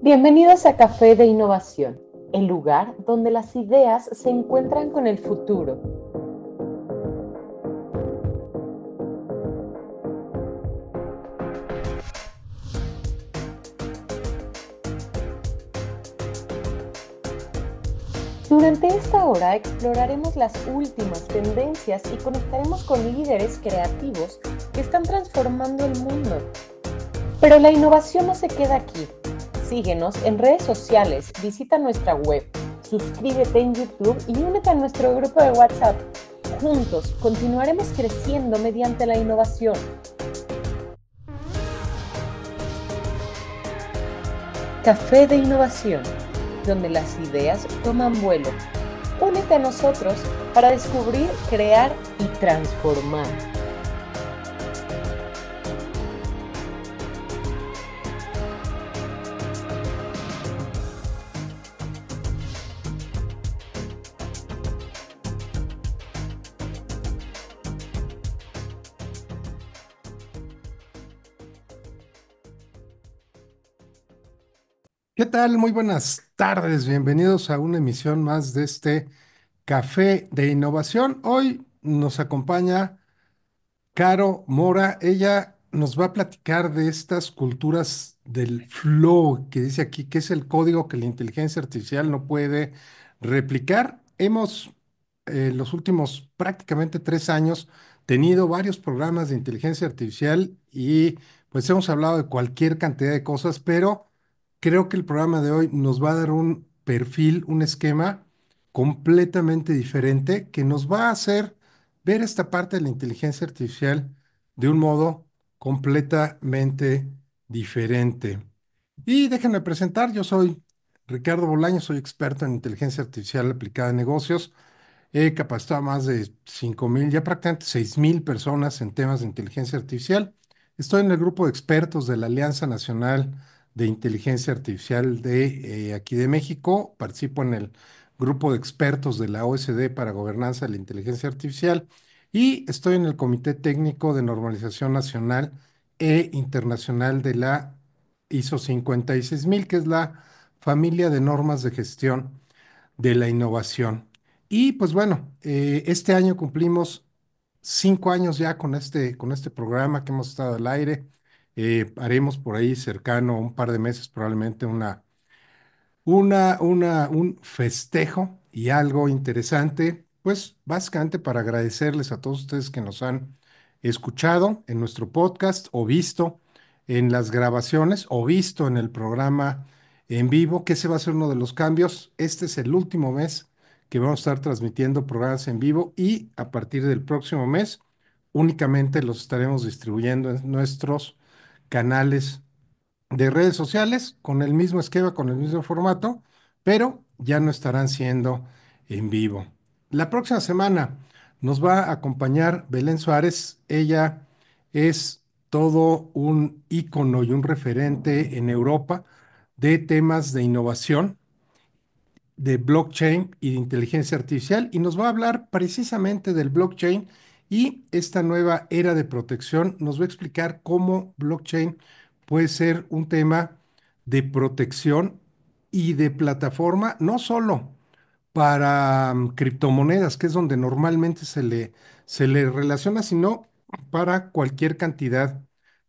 Bienvenidos a Café de Innovación, el lugar donde las ideas se encuentran con el futuro. Durante esta hora exploraremos las últimas tendencias y conectaremos con líderes creativos que están transformando el mundo. Pero la innovación no se queda aquí. Síguenos en redes sociales, visita nuestra web, suscríbete en YouTube y únete a nuestro grupo de WhatsApp. Juntos continuaremos creciendo mediante la innovación. Café de Innovación, donde las ideas toman vuelo. Únete a nosotros para descubrir, crear y transformar. ¿Qué tal? Muy buenas tardes. Bienvenidos a una emisión más de este Café de Innovación. Hoy nos acompaña Caro Mora. Ella nos va a platicar de estas culturas del flow, que dice aquí que es el código que la inteligencia artificial no puede replicar. Hemos, los últimos prácticamente 3 años, tenido varios programas de inteligencia artificial y pues hemos hablado de cualquier cantidad de cosas, pero creo que el programa de hoy nos va a dar un perfil, un esquema completamente diferente que nos va a hacer ver esta parte de la inteligencia artificial de un modo completamente diferente. Y déjenme presentar, yo soy Ricardo Bolaño, soy experto en inteligencia artificial aplicada a negocios. He capacitado a más de 5,000, ya prácticamente 6,000 personas en temas de inteligencia artificial. Estoy en el grupo de expertos de la Alianza Nacional de Inteligencia Artificial de aquí de México. Participo en el grupo de expertos de la OSD para Gobernanza de la Inteligencia Artificial y estoy en el Comité Técnico de Normalización Nacional e Internacional de la ISO 56000, que es la familia de normas de gestión de la innovación. Y pues bueno, este año cumplimos 5 años ya con este programa que hemos estado al aire. Haremos por ahí cercano a un par de meses probablemente un festejo y algo interesante, pues básicamente para agradecerles a todos ustedes que nos han escuchado en nuestro podcast o visto en las grabaciones o visto en el programa en vivo, que ese va a ser uno de los cambios. Este es el último mes que vamos a estar transmitiendo programas en vivo y a partir del próximo mes únicamente los estaremos distribuyendo en nuestros canales de redes sociales con el mismo esquema, con el mismo formato, pero ya no estarán siendo en vivo. La próxima semana nos va a acompañar Belén Suárez. Ella es todo un ícono y un referente en Europa de temas de innovación, de blockchain y de inteligencia artificial y nos va a hablar precisamente del blockchain y esta nueva era de protección. Nos va a explicar cómo blockchain puede ser un tema de protección y de plataforma, no solo para criptomonedas, que es donde normalmente se le relaciona, sino para cualquier cantidad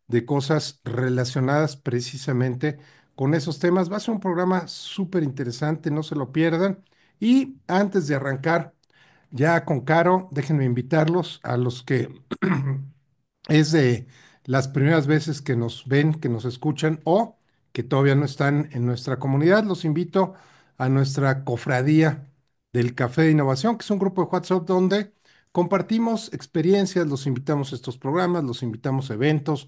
de cosas relacionadas precisamente con esos temas. Va a ser un programa súper interesante, no se lo pierdan. Y antes de arrancar ya con Caro, déjenme invitarlos a los que es de las primeras veces que nos ven, que nos escuchan o que todavía no están en nuestra comunidad. Los invito a nuestra cofradía del Café de Innovación, que es un grupo de WhatsApp donde compartimos experiencias, los invitamos a estos programas, los invitamos a eventos,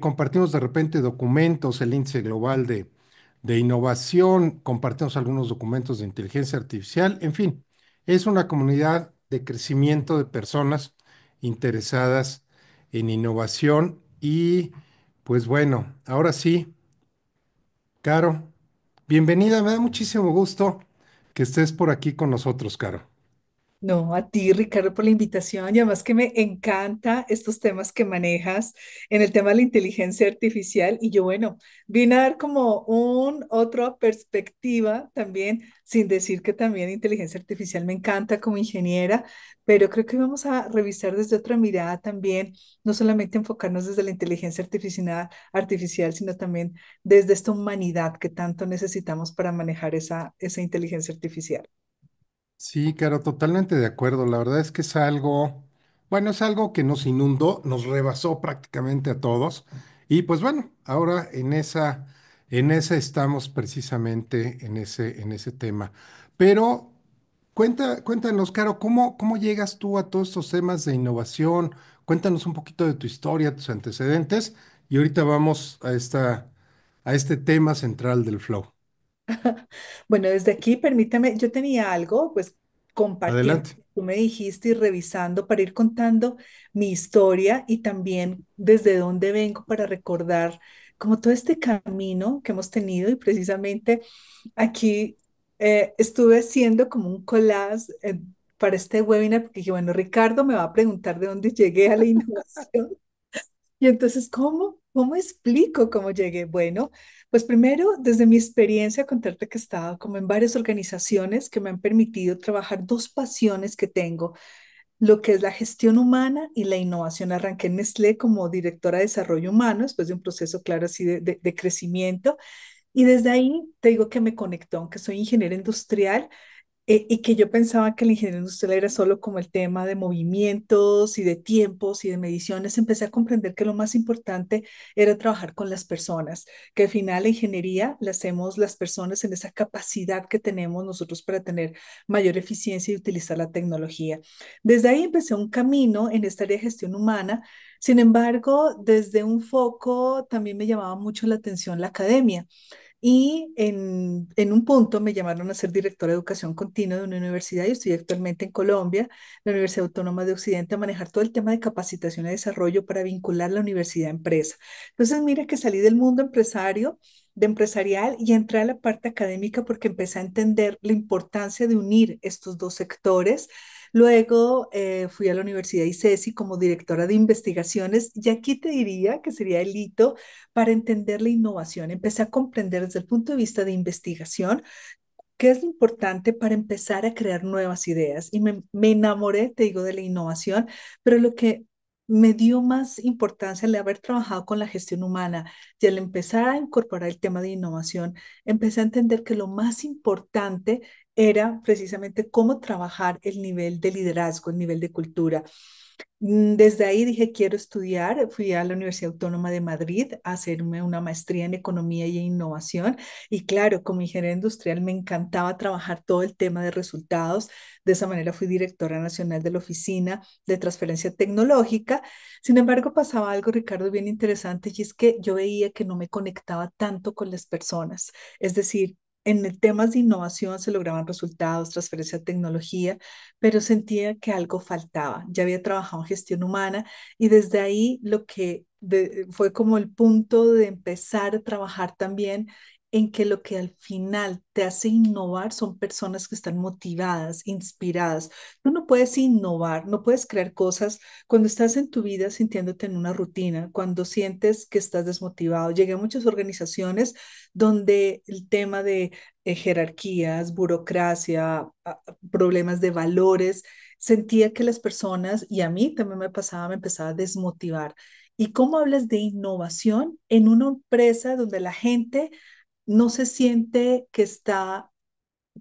compartimos de repente documentos, el índice global de innovación, compartimos algunos documentos de inteligencia artificial, en fin, es una comunidad de crecimiento de personas interesadas en innovación y pues bueno, ahora sí, Caro, bienvenida, me da muchísimo gusto que estés por aquí con nosotros, Caro. No, a ti, Ricardo, por la invitación y además que me encanta estos temas que manejas en el tema de la inteligencia artificial y yo, bueno, vine a dar como otra perspectiva también, sin decir que también inteligencia artificial me encanta como ingeniera, pero creo que vamos a revisar desde otra mirada también, no solamente enfocarnos desde la inteligencia artificial, sino también desde esta humanidad que tanto necesitamos para manejar esa inteligencia artificial. Sí, claro, totalmente de acuerdo. La verdad es que es algo, bueno, es algo que nos inundó, nos rebasó prácticamente a todos. Y pues bueno, ahora en esa estamos precisamente en ese tema. Pero cuéntanos, Caro, ¿cómo llegas tú a todos estos temas de innovación? Cuéntanos un poquito de tu historia, tus antecedentes, y ahorita vamos a este tema central del flow. Bueno, desde aquí, permítame, yo tenía algo, pues compartiendo, Adelante. tú me dijiste y revisando para ir contando mi historia y también desde dónde vengo para recordar como todo este camino que hemos tenido y precisamente aquí estuve haciendo como un collage para este webinar porque dije, bueno, Ricardo me va a preguntar de dónde llegué a la innovación. Y entonces, ¿cómo explico cómo llegué? Bueno, pues primero, desde mi experiencia, contarte que he estado como en varias organizaciones que me han permitido trabajar dos pasiones que tengo, lo que es la gestión humana y la innovación. Arranqué en Nestlé como directora de desarrollo humano, después de un proceso, claro, así de crecimiento. Y desde ahí te digo que me conectó, aunque soy ingeniera industrial, y que yo pensaba que la ingeniería industrial era solo como el tema de movimientos y de tiempos y de mediciones, empecé a comprender que lo más importante era trabajar con las personas, que al final la ingeniería la hacemos las personas en esa capacidad que tenemos nosotros para tener mayor eficiencia y utilizar la tecnología. Desde ahí empecé un camino en esta área de gestión humana. Sin embargo, desde un foco también me llamaba mucho la atención la academia. Y en un punto me llamaron a ser directora de educación continua de una universidad. Yo estoy actualmente en Colombia, la Universidad Autónoma de Occidente, a manejar todo el tema de capacitación y desarrollo para vincular la universidad a empresa. Entonces, mira que salí del mundo empresario, de empresarial y entré a la parte académica porque empecé a entender la importancia de unir estos dos sectores. Luego fui a la Universidad ICESI como directora de investigaciones y aquí te diría que sería el hito para entender la innovación. Empecé a comprender desde el punto de vista de investigación qué es lo importante para empezar a crear nuevas ideas. Y me enamoré, te digo, de la innovación, pero lo que me dio más importancia al haber trabajado con la gestión humana y al empezar a incorporar el tema de innovación, empecé a entender que lo más importante era precisamente cómo trabajar el nivel de liderazgo, el nivel de cultura. Desde ahí dije, quiero estudiar. Fui a la Universidad Autónoma de Madrid a hacerme una maestría en economía y innovación. Y claro, como ingeniera industrial me encantaba trabajar todo el tema de resultados. De esa manera fui directora nacional de la Oficina de Transferencia Tecnológica. Sin embargo, pasaba algo, Ricardo, bien interesante y es que yo veía que no me conectaba tanto con las personas. Es decir, en el temas de innovación se lograban resultados, transferencia de tecnología, pero sentía que algo faltaba. Ya había trabajado en gestión humana y desde ahí fue como el punto de empezar a trabajar también en que lo que al final te hace innovar son personas que están motivadas, inspiradas. Tú no puedes innovar, no puedes crear cosas cuando estás en tu vida sintiéndote en una rutina, cuando sientes que estás desmotivado. Llegué a muchas organizaciones donde el tema de jerarquías, burocracia, problemas de valores, sentía que las personas, y a mí también me pasaba, me empezaba a desmotivar. ¿Y cómo hablas de innovación en una empresa donde la gente no se siente que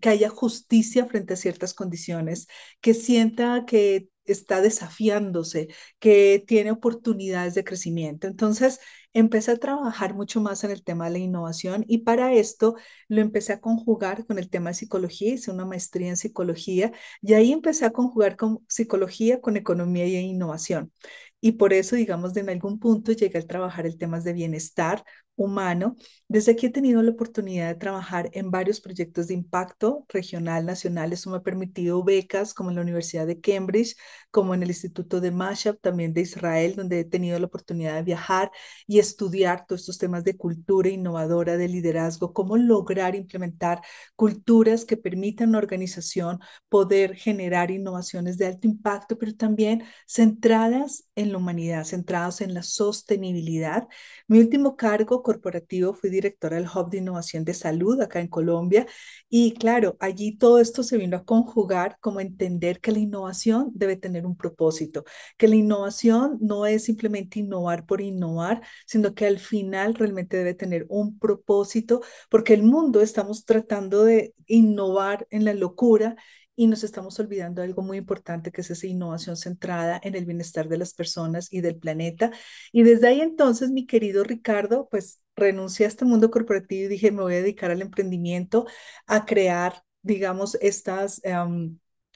haya justicia frente a ciertas condiciones, que sienta que está desafiándose, que tiene oportunidades de crecimiento? Entonces, empecé a trabajar mucho más en el tema de la innovación y para esto lo empecé a conjugar con el tema de psicología, hice una maestría en psicología y ahí empecé a conjugar con psicología con economía y innovación. Y por eso, digamos, de en algún punto llegué a trabajar el temas de bienestar humano Desde aquí he tenido la oportunidad de trabajar en varios proyectos de impacto regional, nacional. Eso me ha permitido becas como en la Universidad de Cambridge, como en el Instituto de Mashab, también de Israel, donde he tenido la oportunidad de viajar y estudiar todos estos temas de cultura innovadora, de liderazgo, cómo lograr implementar culturas que permitan a una organización poder generar innovaciones de alto impacto, pero también centradas en la humanidad, centradas en la sostenibilidad. Mi último cargo corporativo fui directora del Hub de Innovación de Salud acá en Colombia y claro, allí todo esto se vino a conjugar como entender que la innovación debe tener un propósito, que la innovación no es simplemente innovar por innovar, sino que al final realmente debe tener un propósito, porque el mundo estamos tratando de innovar en la locura y nos estamos olvidando de algo muy importante, que es esa innovación centrada en el bienestar de las personas y del planeta. Y desde ahí entonces, mi querido Ricardo, pues renuncié a este mundo corporativo y dije, me voy a dedicar al emprendimiento, a crear, digamos, estas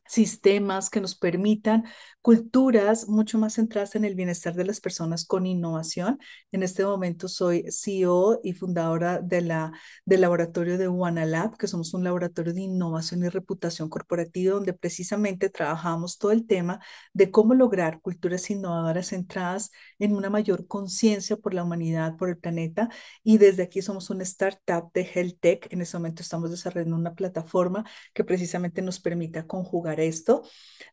sistemas que nos permitan culturas mucho más centradas en el bienestar de las personas con innovación. En este momento soy CEO y fundadora del laboratorio de Wanalab, que somos un laboratorio de innovación y reputación corporativa, donde precisamente trabajamos todo el tema de cómo lograr culturas innovadoras centradas en una mayor conciencia por la humanidad, por el planeta. Y desde aquí somos una startup de Health Tech. En este momento estamos desarrollando una plataforma que precisamente nos permita conjugar esto.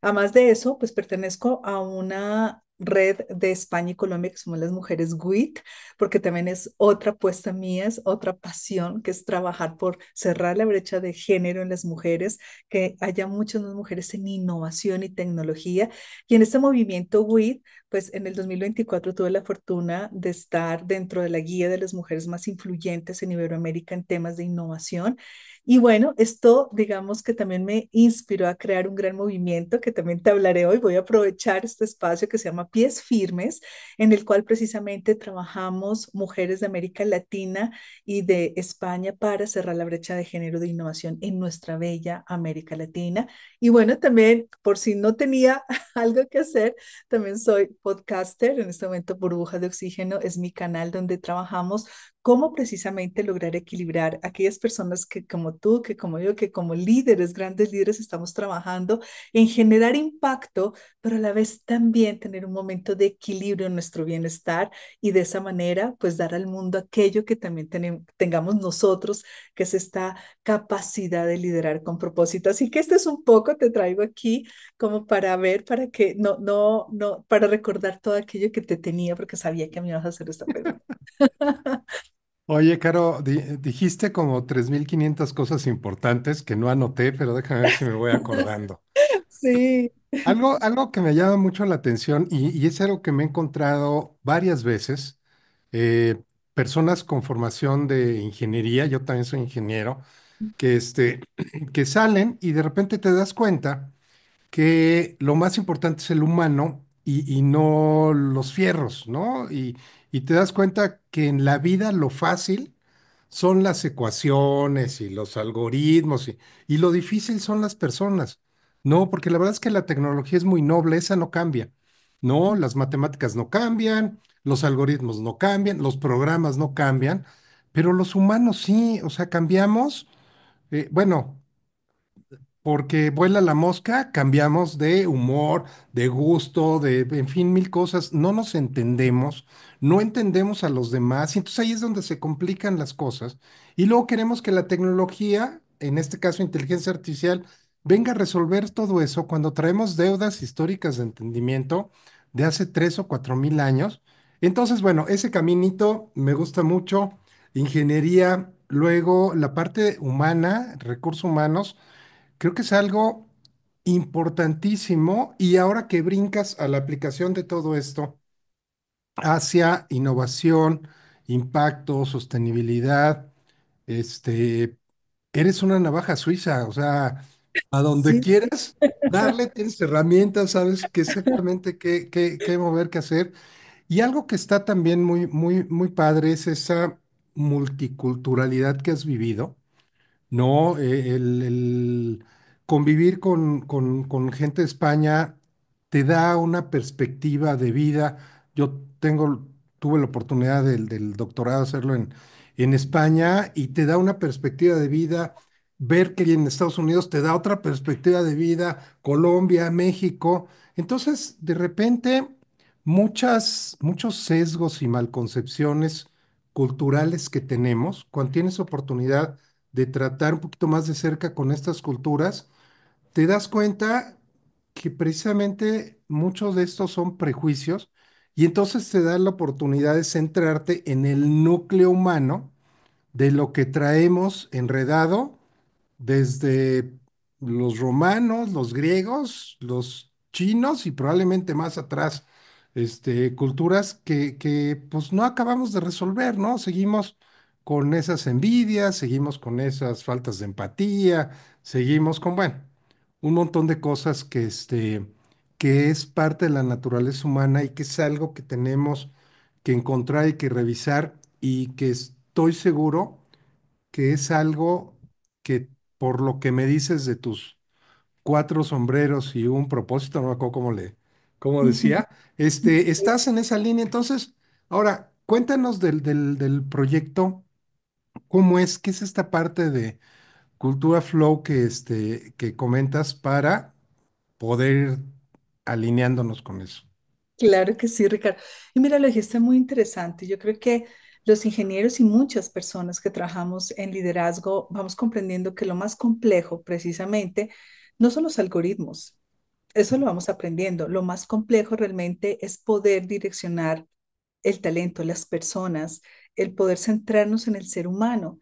Además de eso, pues pertenezco a una red de España y Colombia que somos las mujeres WIT, porque también es otra apuesta mía, es otra pasión, que es trabajar por cerrar la brecha de género en las mujeres, que haya muchas más mujeres en innovación y tecnología. Y en este movimiento WIT, pues en el 2024 tuve la fortuna de estar dentro de la guía de las mujeres más influyentes en Iberoamérica en temas de innovación. Y bueno, esto digamos que también me inspiró a crear un gran movimiento que también te hablaré hoy. Voy a aprovechar este espacio que se llama Pies Firmes, en el cual precisamente trabajamos mujeres de América Latina y de España para cerrar la brecha de género de innovación en nuestra bella América Latina. Y bueno, también por si no tenía algo que hacer, también soy podcaster. En este momento Burbuja de Oxígeno es mi canal donde trabajamos cómo precisamente lograr equilibrar aquellas personas que como tú, que como yo, que como líderes, grandes líderes, estamos trabajando en generar impacto, pero a la vez también tener un momento de equilibrio en nuestro bienestar y de esa manera, pues dar al mundo aquello que también tengamos nosotros, que es esta capacidad de liderar con propósito. Así que este es un poco, te traigo aquí como para ver, para que para recordar todo aquello que te tenía, porque sabía que me ibas a hacer esta pregunta. Oye, Caro, dijiste como 3.500 cosas importantes que no anoté, pero déjame ver si me voy acordando. Sí, Algo que me llama mucho la atención y es algo que me he encontrado varias veces, eh, personas con formación de ingeniería, yo también soy ingeniero, que, que salen y de repente te das cuenta que lo más importante es el humano y no los fierros, ¿no? Y te das cuenta que en la vida lo fácil son las ecuaciones y los algoritmos y lo difícil son las personas, ¿no? Porque la verdad es que la tecnología es muy noble, esa no cambia, ¿no? Las matemáticas no cambian, los algoritmos no cambian, los programas no cambian, pero los humanos sí, o sea, cambiamos, bueno. Porque vuela la mosca, cambiamos de humor, de gusto, en fin, mil cosas. No nos entendemos, no entendemos a los demás, y entonces ahí es donde se complican las cosas. Y luego queremos que la tecnología, en este caso inteligencia artificial, venga a resolver todo eso cuando traemos deudas históricas de entendimiento de hace 3 o 4 mil años. Entonces, bueno, ese caminito me gusta mucho. Ingeniería, luego la parte humana, recursos humanos. Creo que es algo importantísimo y ahora que brincas a la aplicación de todo esto hacia innovación, impacto, sostenibilidad, este, eres una navaja suiza, o sea, a donde sí. quieras darle, tienes herramientas, sabes que exactamente qué mover, qué hacer. Y algo que está también muy, muy, muy padre es esa multiculturalidad que has vivido. No, el convivir con gente de España te da una perspectiva de vida. Yo tuve la oportunidad del doctorado hacerlo en España y te da una perspectiva de vida. Berkeley en Estados Unidos te da otra perspectiva de vida, Colombia, México. Entonces, de repente, muchos sesgos y malconcepciones culturales que tenemos, cuando tienes oportunidad de tratar un poquito más de cerca con estas culturas, te das cuenta que precisamente muchos de estos son prejuicios y entonces te da la oportunidad de centrarte en el núcleo humano de lo que traemos enredado desde los romanos, los griegos, los chinos y probablemente más atrás, culturas que pues no acabamos de resolver, ¿no? Seguimos con esas envidias, seguimos con esas faltas de empatía, seguimos con, bueno, un montón de cosas que es parte de la naturaleza humana y que es algo que tenemos que encontrar y que revisar y que estoy seguro que es algo que por lo que me dices de tus cuatro sombreros y un propósito, no me acuerdo cómo decía, estás en esa línea. Entonces, ahora, cuéntanos del proyecto, ¿cómo es? ¿Qué es esta parte de Cultura Flow que comentas para poder ir alineándonos con eso? Claro que sí, Ricardo. Y mira, lo dijiste muy interesante. Yo creo que los ingenieros y muchas personas que trabajamos en liderazgo vamos comprendiendo que lo más complejo precisamente no son los algoritmos. Eso lo vamos aprendiendo. Lo más complejo realmente es poder direccionar el talento, las personas, el poder centrarnos en el ser humano.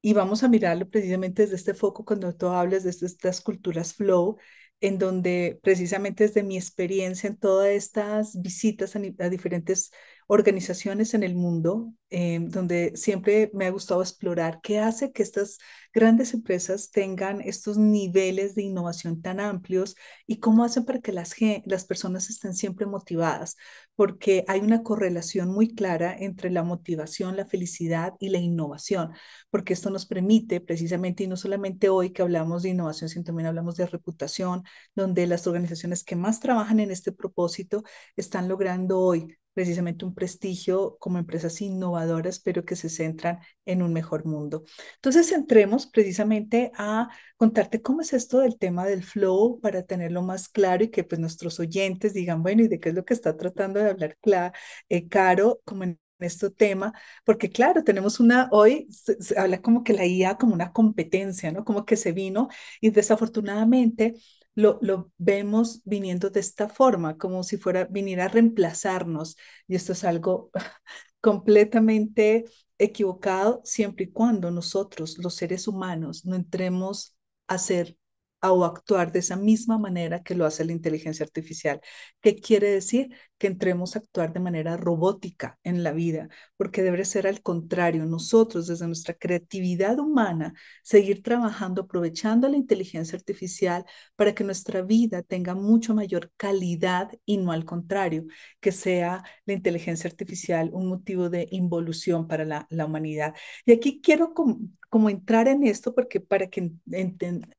Y vamos a mirarlo precisamente desde este foco cuando tú hablas de estas culturas flow, en donde precisamente desde mi experiencia en todas estas visitas a diferentes organizaciones en el mundo, donde siempre me ha gustado explorar qué hace que estas grandes empresas tengan estos niveles de innovación tan amplios y cómo hacen para que las personas estén siempre motivadas, porque hay una correlación muy clara entre la motivación, la felicidad y la innovación, porque esto nos permite precisamente, y no solamente hoy que hablamos de innovación, sino también hablamos de reputación, donde las organizaciones que más trabajan en este propósito están logrando hoy precisamente un prestigio como empresas innovadoras, pero que se centran en un mejor mundo. Entonces, entremos precisamente a contarte cómo es esto del tema del flow para tenerlo más claro y que pues nuestros oyentes digan, bueno, ¿y de qué es lo que está tratando de hablar Caro como en este tema? Porque claro, tenemos hoy se habla como que la IA como una competencia, ¿no? Como que se vino y desafortunadamente lo vemos viniendo de esta forma, como si fuera venir a reemplazarnos. Y esto es algo completamente equivocado siempre y cuando nosotros, los seres humanos, no entremos a hacer o actuar de esa misma manera que lo hace la inteligencia artificial. ¿Qué quiere decir? Que entremos a actuar de manera robótica en la vida, porque debe ser al contrario, nosotros desde nuestra creatividad humana, seguir trabajando, aprovechando la inteligencia artificial para que nuestra vida tenga mucho mayor calidad y no al contrario, que sea la inteligencia artificial un motivo de involución para la humanidad. Y aquí quiero como entrar en esto porque para que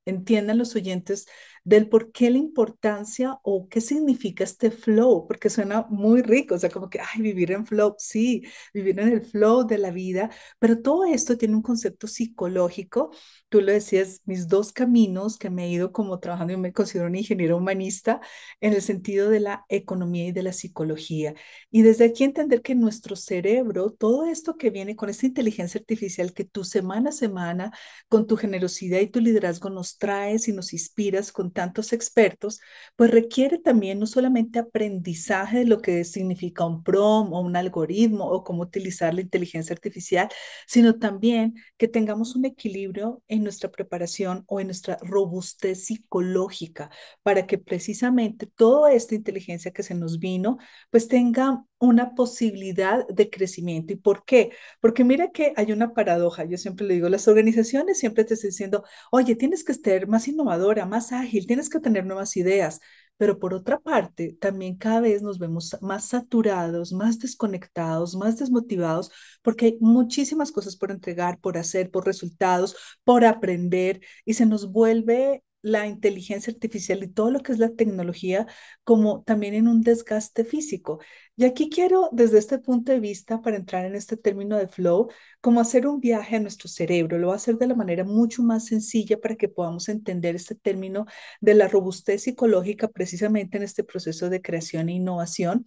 entiendan los oyentes del por qué la importancia o qué significa este flow, porque suena muy rico, o sea, como que, ay, vivir en flow, sí, vivir en el flow de la vida, pero todo esto tiene un concepto psicológico. Tú lo decías, mis dos caminos que me he ido como trabajando, yo me considero un ingeniero humanista en el sentido de la economía y de la psicología. Y desde aquí entender que nuestro cerebro, todo esto que viene con esta inteligencia artificial que tú semana a semana, con tu generosidad y tu liderazgo nos traes y nos inspiras con tantos expertos, pues requiere también no solamente aprendizaje de lo que significa un prompt o un algoritmo o cómo utilizar la inteligencia artificial, sino también que tengamos un equilibrio en nuestra preparación o en nuestra robustez psicológica para que precisamente toda esta inteligencia que se nos vino pues tenga una posibilidad de crecimiento. ¿Y por qué? Porque mira que hay una paradoja. Yo siempre le digo, las organizaciones siempre te están diciendo, oye, tienes que ser más innovadora, más ágil, tienes que tener nuevas ideas. Pero por otra parte, también cada vez nos vemos más saturados, más desconectados, más desmotivados, porque hay muchísimas cosas por entregar, por hacer, por resultados, por aprender, y se nos vuelve la inteligencia artificial y todo lo que es la tecnología como también en un desgaste físico. Y aquí quiero, desde este punto de vista, para entrar en este término de flow, como hacer un viaje a nuestro cerebro. Lo voy a hacer de la manera mucho más sencilla para que podamos entender este término de la robustez psicológica precisamente en este proceso de creación e innovación.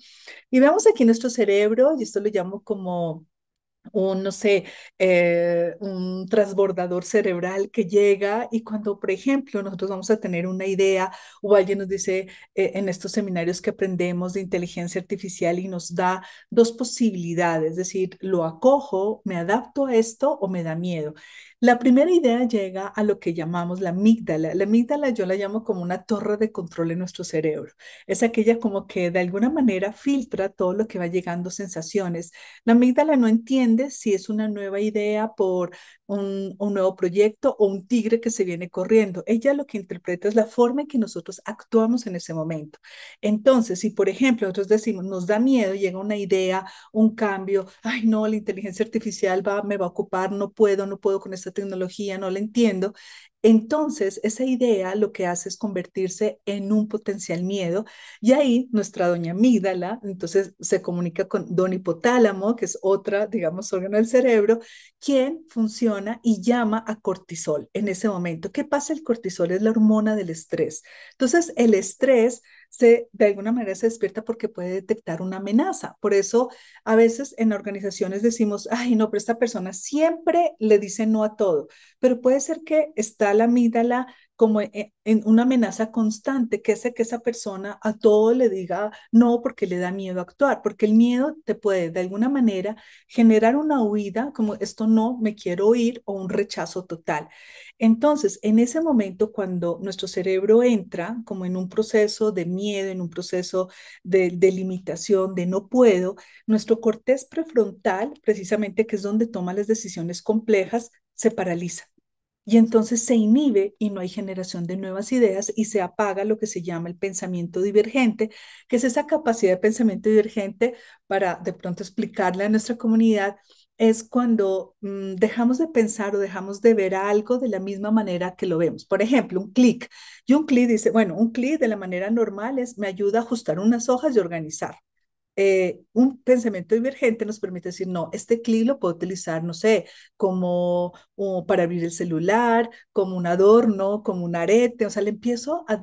Y vemos aquí nuestro cerebro, y esto lo llamo como un, no sé, un transbordador cerebral que llega y cuando, por ejemplo, nosotros vamos a tener una idea o alguien nos dice en estos seminarios que aprendemos de inteligencia artificial y nos da dos posibilidades, es decir, lo acojo, me adapto a esto o me da miedo. La primera idea llega a lo que llamamos la amígdala. La amígdala yo la llamo como una torre de control en nuestro cerebro. Es aquella como que de alguna manera filtra todo lo que va llegando, sensaciones. La amígdala no entiende si es una nueva idea por un nuevo proyecto o un tigre que se viene corriendo. Ella lo que interpreta es la forma en que nosotros actuamos en ese momento. Entonces, si por ejemplo nosotros decimos, nos da miedo, llega una idea, un cambio, ay no, la inteligencia artificial me va a ocupar, no puedo con esta tecnología, no la entiendo. Entonces, esa idea lo que hace es convertirse en un potencial miedo y ahí nuestra doña amígdala, entonces se comunica con don hipotálamo, que es otra, digamos, órgano del cerebro, quien funciona y llama a cortisol en ese momento. ¿Qué pasa? El cortisol es la hormona del estrés. Entonces, el estrés de alguna manera se despierta porque puede detectar una amenaza. Por eso, a veces en organizaciones decimos, ay, no, pero esta persona siempre le dice no a todo, pero puede ser que está la amígdala como en una amenaza constante, que hace que esa persona a todo le diga no porque le da miedo actuar, porque el miedo te puede de alguna manera generar una huida, como esto no me quiero ir o un rechazo total. Entonces, en ese momento, cuando nuestro cerebro entra como en un proceso de miedo, en un proceso de limitación, de no puedo, nuestro cortés prefrontal, precisamente que es donde toma las decisiones complejas, se paraliza. Y entonces se inhibe y no hay generación de nuevas ideas y se apaga lo que se llama el pensamiento divergente, que es esa capacidad de pensamiento divergente para de pronto explicarle a nuestra comunidad, es cuando dejamos de pensar o dejamos de ver algo de la misma manera que lo vemos. Por ejemplo, un clic. Y un clic dice, bueno, un clic de la manera normal es me ayuda a ajustar unas hojas y organizar. Un pensamiento divergente nos permite decir, no, este clic lo puedo utilizar, no sé, como para abrir el celular, como un adorno, como un arete, o sea, le empiezo a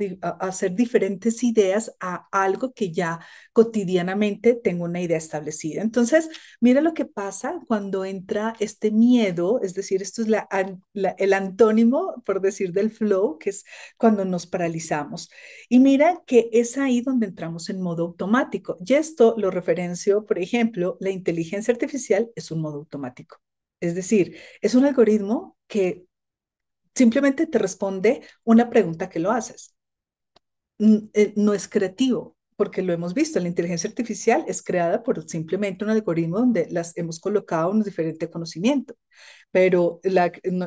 hacer diferentes ideas a algo que ya cotidianamente tengo una idea establecida. Entonces, mira lo que pasa cuando entra este miedo, es decir, esto es el antónimo, por decir, del flow, que es cuando nos paralizamos. Y mira que es ahí donde entramos en modo automático. Y esto lo referencio, por ejemplo, la inteligencia artificial es un modo automático. Es decir, es un algoritmo que simplemente te responde una pregunta que lo haces. No es creativo, porque lo hemos visto, la inteligencia artificial es creada por simplemente un algoritmo donde las hemos colocado un diferente conocimiento. Pero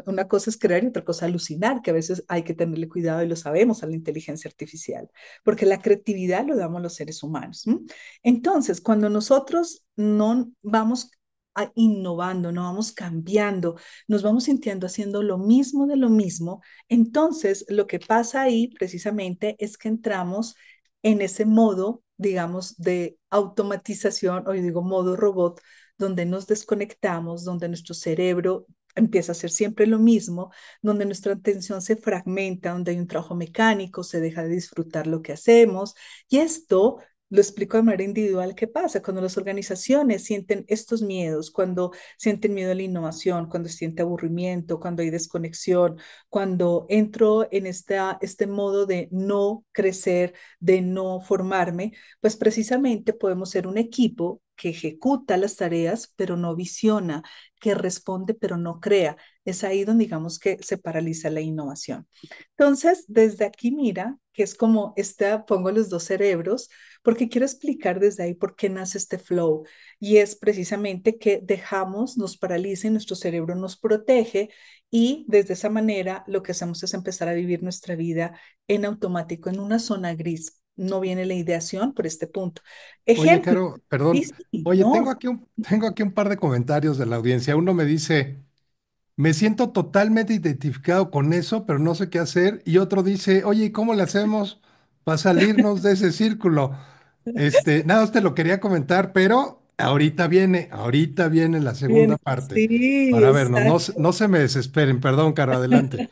una cosa es crear y otra cosa alucinar, que a veces hay que tenerle cuidado y lo sabemos a la inteligencia artificial, porque la creatividad lo damos los seres humanos. ¿M? Entonces, cuando nosotros no vamos innovando, no vamos cambiando, nos vamos sintiendo haciendo lo mismo de lo mismo, entonces lo que pasa ahí precisamente es que entramos en ese modo, digamos, de automatización, o yo digo modo robot, donde nos desconectamos, donde nuestro cerebro empieza a hacer siempre lo mismo, donde nuestra atención se fragmenta, donde hay un trabajo mecánico, se deja de disfrutar lo que hacemos. Y esto lo explico de manera individual qué pasa cuando las organizaciones sienten estos miedos, cuando sienten miedo a la innovación, cuando sienten aburrimiento, cuando hay desconexión, cuando entro en este modo de no crecer, de no formarme, pues precisamente podemos ser un equipo que ejecuta las tareas, pero no visiona, que responde, pero no crea. Es ahí donde digamos que se paraliza la innovación. Entonces, desde aquí mira que es como pongo los dos cerebros, porque quiero explicar desde ahí por qué nace este flow. Y es precisamente que dejamos, nos paraliza y nuestro cerebro nos protege y desde esa manera lo que hacemos es empezar a vivir nuestra vida en automático, en una zona gris. No viene la ideación por este punto. Oye, Ejemplo, Caro, sí, perdón. sí, Oye, no, tengo aquí un par de comentarios de la audiencia. Uno me dice, Me siento totalmente identificado con eso, pero no sé qué hacer. Y otro dice, oye, ¿y cómo le hacemos para salirnos de ese círculo? Nada, más te lo quería comentar, pero ahorita viene la segunda Bien, parte sí, para vernos. No, exacto. no se me desesperen, perdón, Caro, adelante.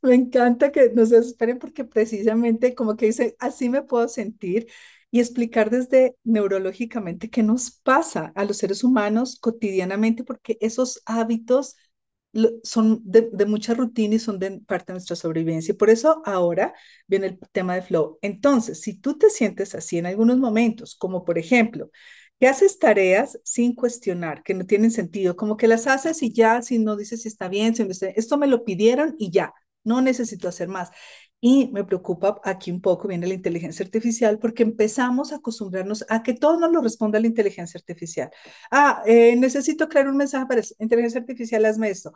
Me encanta que nos esperen porque precisamente como que dice, así me puedo sentir y explicar desde neurológicamente qué nos pasa a los seres humanos cotidianamente porque esos hábitos son de mucha rutina y son de parte de nuestra sobrevivencia. Y por eso ahora viene el tema de flow. Entonces, si tú te sientes así en algunos momentos, como por ejemplo, que haces tareas sin cuestionar, que no tienen sentido, como que las haces y ya, si no dices si está bien, si no está, esto me lo pidieron y ya, no necesito hacer más. Y me preocupa aquí un poco, viene la inteligencia artificial, porque empezamos a acostumbrarnos a que todo nos lo responda la inteligencia artificial. Necesito crear un mensaje para eso. Inteligencia artificial, hazme esto.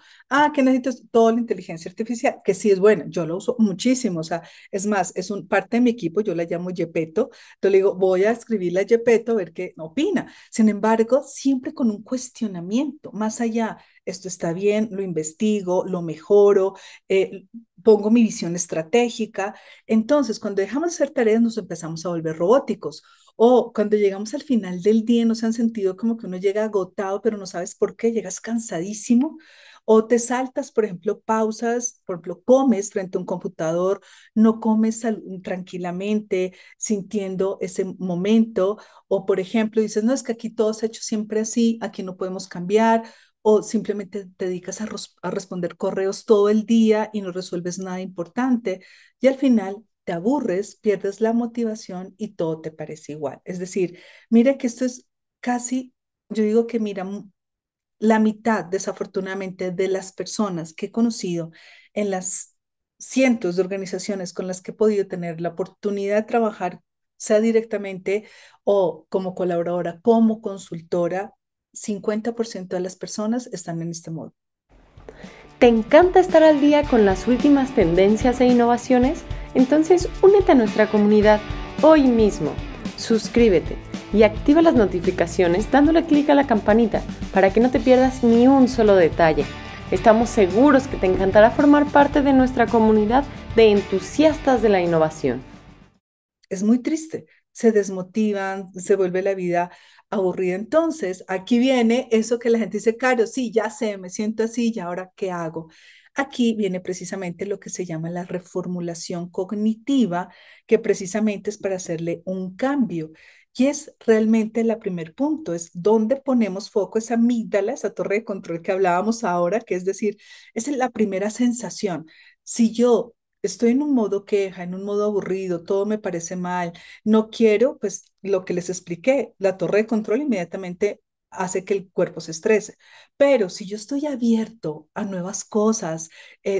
Que necesito toda la inteligencia artificial, que sí es buena, yo lo uso muchísimo, o sea, es más, es un parte de mi equipo, yo la llamo Yepeto, entonces le digo, voy a escribirle a Yepeto a ver qué opina. Sin embargo, siempre con un cuestionamiento, más allá, esto está bien, lo investigo, lo mejoro, eh, pongo mi visión estratégica. Entonces, cuando dejamos de hacer tareas, nos empezamos a volver robóticos. O cuando llegamos al final del día, no se han sentido como que uno llega agotado, pero no sabes por qué, llegas cansadísimo. O te saltas, por ejemplo, pausas, por ejemplo, comes frente a un computador, no comes tranquilamente, sintiendo ese momento. O, por ejemplo, dices, no, es que aquí todo se ha hecho siempre así, aquí no podemos cambiar. O simplemente te dedicas a responder correos todo el día y no resuelves nada importante. Y al final te aburres, pierdes la motivación y todo te parece igual. Es decir, mire que esto es casi, yo digo que mira, la mitad, desafortunadamente, de las personas que he conocido en las cientos de organizaciones con las que he podido tener la oportunidad de trabajar, sea directamente o como colaboradora, como consultora, 50% de las personas están en este modo. ¿Te encanta estar al día con las últimas tendencias e innovaciones? Entonces únete a nuestra comunidad hoy mismo. Suscríbete y activa las notificaciones dándole clic a la campanita para que no te pierdas ni un solo detalle. Estamos seguros que te encantará formar parte de nuestra comunidad de entusiastas de la innovación. Es muy triste, se desmotivan, se vuelve la vida aburrida. Entonces, aquí viene eso que la gente dice, Caro, sí, ya sé, me siento así, ¿y ahora qué hago? Aquí viene precisamente lo que se llama la reformulación cognitiva, que precisamente es para hacerle un cambio. Y es realmente el primer punto, es donde ponemos foco, esa amígdala, esa torre de control que hablábamos ahora, que es decir, es la primera sensación. Si yo estoy en un modo queja, en un modo aburrido, todo me parece mal, no quiero, pues lo que les expliqué, la torre de control inmediatamente hace que el cuerpo se estrese. Pero si yo estoy abierto a nuevas cosas,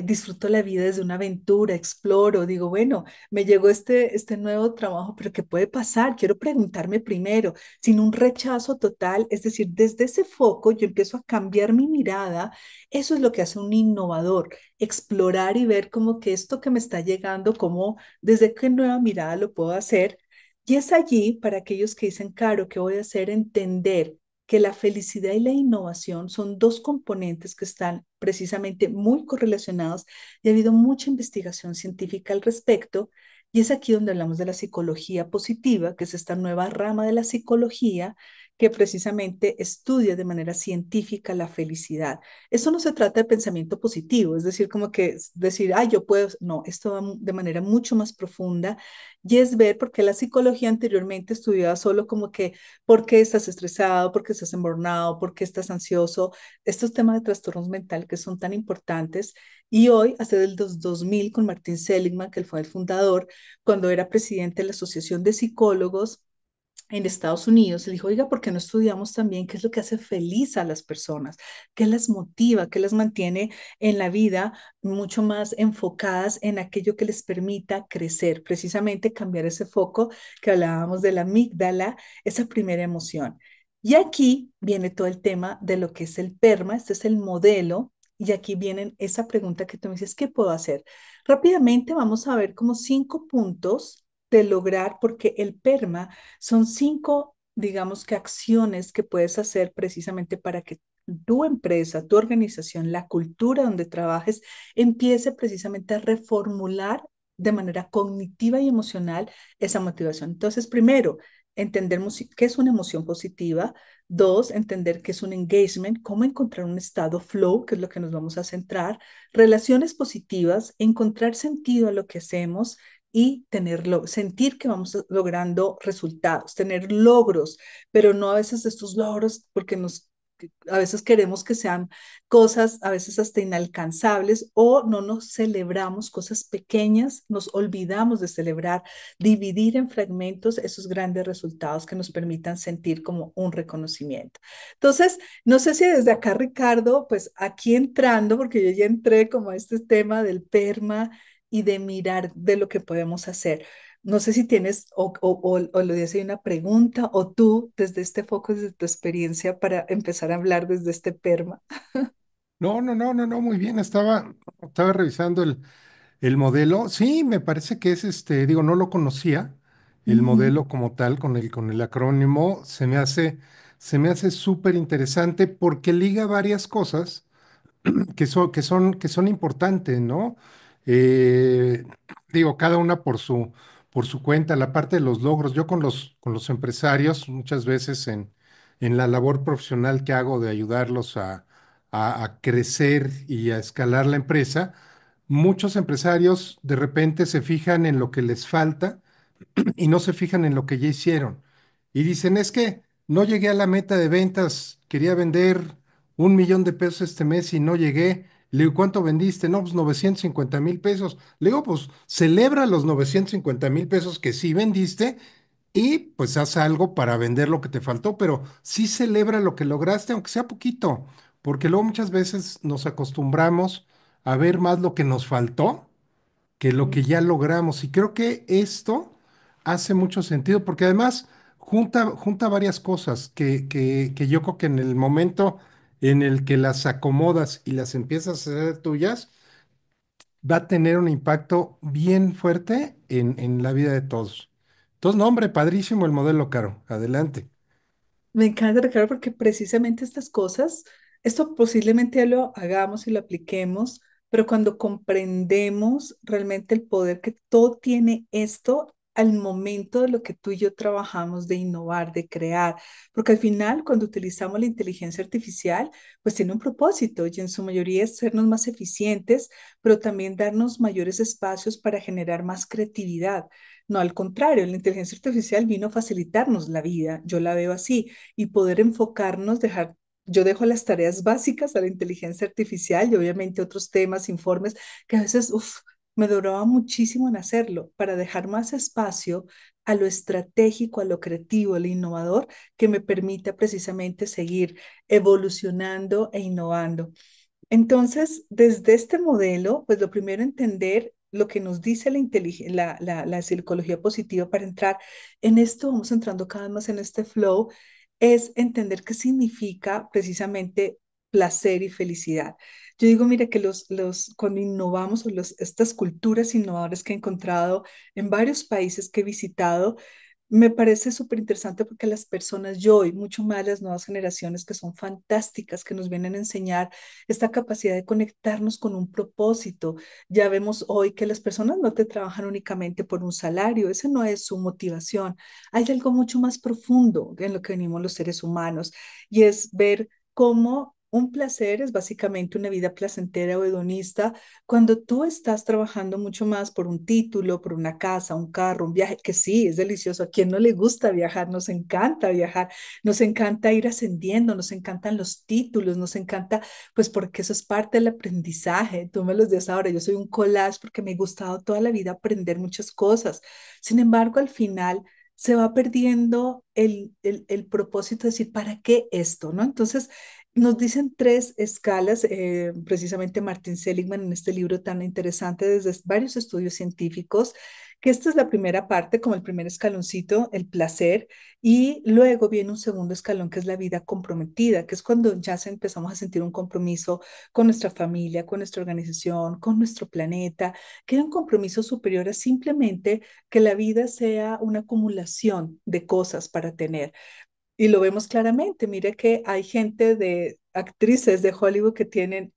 disfruto la vida desde una aventura, exploro, digo, bueno, me llegó este nuevo trabajo, pero ¿qué puede pasar? Quiero preguntarme primero, sin un rechazo total, es decir, desde ese foco yo empiezo a cambiar mi mirada. Eso es lo que hace un innovador, explorar y ver como que esto que me está llegando, como desde qué nueva mirada lo puedo hacer. Y es allí para aquellos que dicen, Caro, ¿qué voy a hacer? Entender que la felicidad y la innovación son dos componentes que están precisamente muy correlacionados y ha habido mucha investigación científica al respecto. Y es aquí donde hablamos de la psicología positiva, que es esta nueva rama de la psicología que precisamente estudia de manera científica la felicidad. Eso no se trata de pensamiento positivo, es decir, como que decir, yo puedo, no, esto va de manera mucho más profunda y es ver por qué la psicología anteriormente estudiaba solo como que por qué estás estresado, por qué estás en burnout, por qué estás ansioso, estos temas de trastornos mentales que son tan importantes. Y hoy, hace del 2000 con Martin Seligman, que él fue el fundador, cuando era presidente de la Asociación de Psicólogos, en Estados Unidos, él dijo, oiga, ¿por qué no estudiamos también qué es lo que hace feliz a las personas? ¿Qué las motiva? ¿Qué las mantiene en la vida mucho más enfocadas en aquello que les permita crecer? Precisamente cambiar ese foco que hablábamos de la amígdala, esa primera emoción. Y aquí viene todo el tema de lo que es el PERMA, este es el modelo. Y aquí viene esa pregunta que tú me dices, ¿qué puedo hacer? Rápidamente vamos a ver como 5 puntos de lograr, porque el PERMA son 5, digamos que acciones que puedes hacer precisamente para que tu empresa, tu organización, la cultura donde trabajes, empiece precisamente a reformular de manera cognitiva y emocional esa motivación. Entonces, primero, entender qué es una emoción positiva. Dos, entender qué es un engagement, cómo encontrar un estado flow, que es lo que nos vamos a centrar. Relaciones positivas, encontrar sentido a lo que hacemos y tenerlo, sentir que vamos logrando resultados, tener logros, pero no a veces estos logros porque a veces queremos que sean cosas, a veces hasta inalcanzables, o no nos celebramos cosas pequeñas, nos olvidamos de celebrar, dividir en fragmentos esos grandes resultados que nos permitan sentir como un reconocimiento. Entonces, no sé si desde acá, Ricardo, pues aquí entrando, porque yo ya entré como a este tema del PERMA y de mirar de lo que podemos hacer. No sé si tienes o le des ahí una pregunta o tú desde este foco, desde tu experiencia para empezar a hablar desde este PERMA. No, no, no, no, no, muy bien. Estaba revisando el modelo. Sí, me parece que es digo, no lo conocía, el Ujú. modelo como tal, con el acrónimo. Se me hace súper interesante porque liga varias cosas que son importantes, ¿no? Eh, Digo, cada una por su cuenta, la parte de los logros. Yo con los empresarios, muchas veces en la labor profesional que hago de ayudarlos a crecer y a escalar la empresa, muchos empresarios de repente se fijan en lo que les falta y no se fijan en lo que ya hicieron. Y dicen, es que no llegué a la meta de ventas, quería vender 1 millón de pesos este mes y no llegué. Le digo, ¿cuánto vendiste? No, pues 950,000 pesos. Le digo, pues celebra los 950,000 pesos que sí vendiste y pues haz algo para vender lo que te faltó, pero sí celebra lo que lograste, aunque sea poquito, porque luego muchas veces nos acostumbramos a ver más lo que nos faltó que lo que ya logramos. Y creo que esto hace mucho sentido, porque además junta varias cosas que yo creo que en el momento en el que las acomodas y las empiezas a hacer tuyas, va a tener un impacto bien fuerte en la vida de todos. Entonces, no, hombre, padrísimo el modelo, Caro. Adelante. Me encanta, Ricardo, porque precisamente estas cosas, esto posiblemente ya lo hagamos y lo apliquemos, pero cuando comprendemos realmente el poder que todo tiene esto al momento de lo que tú y yo trabajamos de innovar, de crear, porque al final cuando utilizamos la inteligencia artificial, pues tiene un propósito y en su mayoría es sernos más eficientes, pero también darnos mayores espacios para generar más creatividad. No, al contrario, la inteligencia artificial vino a facilitarnos la vida, yo la veo así y poder enfocarnos, yo dejo las tareas básicas a la inteligencia artificial y obviamente otros temas, informes, que a veces, me duraba muchísimo en hacerlo para dejar más espacio a lo estratégico, a lo creativo, a lo innovador, que me permita precisamente seguir evolucionando e innovando. Entonces, desde este modelo, pues lo primero entender lo que nos dice la psicología positiva para entrar en esto, vamos entrando cada vez más en este flow, es entender qué significa precisamente placer y felicidad. Yo digo, mire, que cuando innovamos o estas culturas innovadoras que he encontrado en varios países que he visitado, me parece súper interesante porque las personas, yo y mucho más las nuevas generaciones que son fantásticas, que nos vienen a enseñar esta capacidad de conectarnos con un propósito. Ya vemos hoy que las personas no te trabajan únicamente por un salario, esa no es su motivación. Hay algo mucho más profundo en lo que venimos los seres humanos y es ver cómo un placer es básicamente una vida placentera o hedonista cuando tú estás trabajando mucho más por un título, por una casa, un carro, un viaje, que sí, es delicioso. ¿A quién no le gusta viajar? Nos encanta viajar, nos encanta ir ascendiendo, nos encantan los títulos, nos encanta, pues porque eso es parte del aprendizaje. Tú me los dices ahora, yo soy un collage porque me ha gustado toda la vida aprender muchas cosas. Sin embargo, al final se va perdiendo el propósito de decir, ¿para qué esto? ¿No? Entonces, nos dicen tres escalas, precisamente Martin Seligman en este libro tan interesante desde varios estudios científicos, que esta es la primera parte, como el primer escaloncito, el placer, y luego viene un segundo escalón que es la vida comprometida, que es cuando ya empezamos a sentir un compromiso con nuestra familia, con nuestra organización, con nuestro planeta, que es un compromiso superior a simplemente que la vida sea una acumulación de cosas para tener. Y lo vemos claramente. Mire que hay gente de actrices de Hollywood que tienen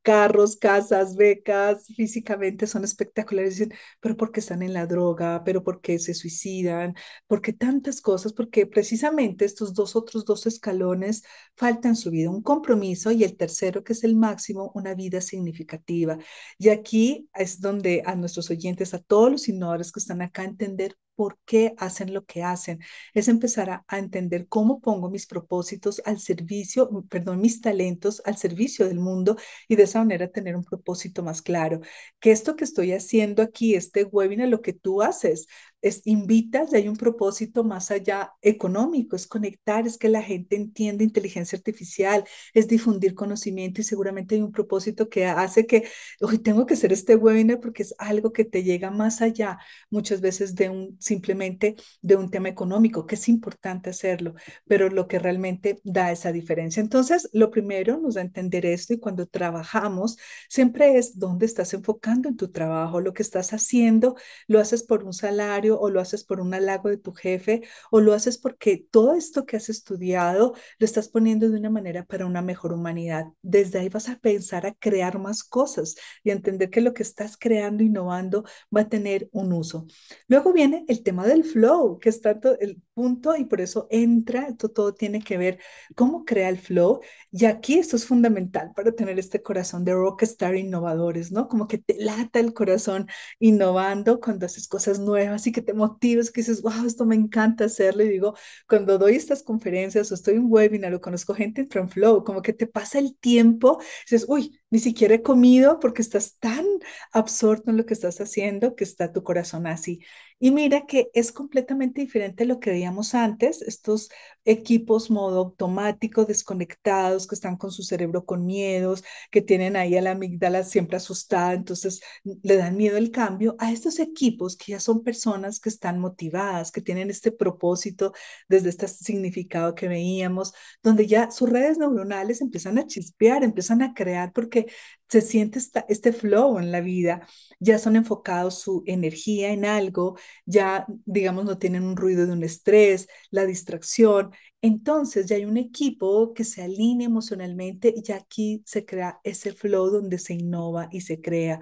carros, casas, becas, físicamente son espectaculares. Dicen, pero ¿por qué están en la droga? ¿Pero por qué se suicidan? ¿Por qué tantas cosas? Porque precisamente estos otros dos escalones faltan en su vida, un compromiso y el tercero, que es el máximo, una vida significativa. Y aquí es donde a nuestros oyentes, a todos los innovadores que están acá, entender por qué hacen lo que hacen, es empezar a entender cómo pongo mis propósitos al servicio, perdón, mis talentos al servicio del mundo y de esa manera tener un propósito más claro. Que esto que estoy haciendo aquí, este webinar, lo que tú haces, es invitas y hay un propósito más allá económico, es conectar, es que la gente entienda inteligencia artificial, es difundir conocimiento y seguramente hay un propósito que hace que hoy tengo que hacer este webinar porque es algo que te llega más allá muchas veces de un simplemente de un tema económico, que es importante hacerlo, pero lo que realmente da esa diferencia. Entonces, lo primero nos da a entender esto y cuando trabajamos, siempre es dónde estás enfocando en tu trabajo, lo que estás haciendo, lo haces por un salario o lo haces por un halago de tu jefe o lo haces porque todo esto que has estudiado lo estás poniendo de una manera para una mejor humanidad. Desde ahí vas a pensar a crear más cosas y a entender que lo que estás creando, innovando, va a tener un uso. Luego viene el tema del flow, que es tanto el punto y por eso entra, esto todo tiene que ver cómo crea el flow. Y aquí esto es fundamental para tener este corazón de rockstar innovadores, ¿no? Como que te lata el corazón innovando cuando haces cosas nuevas y que te motivas, que dices, wow, esto me encanta hacerlo. Y digo, cuando doy estas conferencias o estoy en un webinar o conozco gente, entra en flow, como que te pasa el tiempo, dices, uy, ni siquiera he comido porque estás tan absorto en lo que estás haciendo que está tu corazón así. Y mira que es completamente diferente a lo que veíamos antes, estos equipos modo automático, desconectados, que están con su cerebro con miedos, que tienen ahí a la amígdala siempre asustada, entonces le dan miedo el cambio, a estos equipos que ya son personas que están motivadas, que tienen este propósito desde este significado que veíamos, donde ya sus redes neuronales empiezan a chispear, empiezan a crear porque se siente este flow en la vida, ya son enfocados su energía en algo, ya digamos no tienen un ruido de un estrés, la distracción, entonces ya hay un equipo que se alinea emocionalmente y aquí se crea ese flow donde se innova y se crea.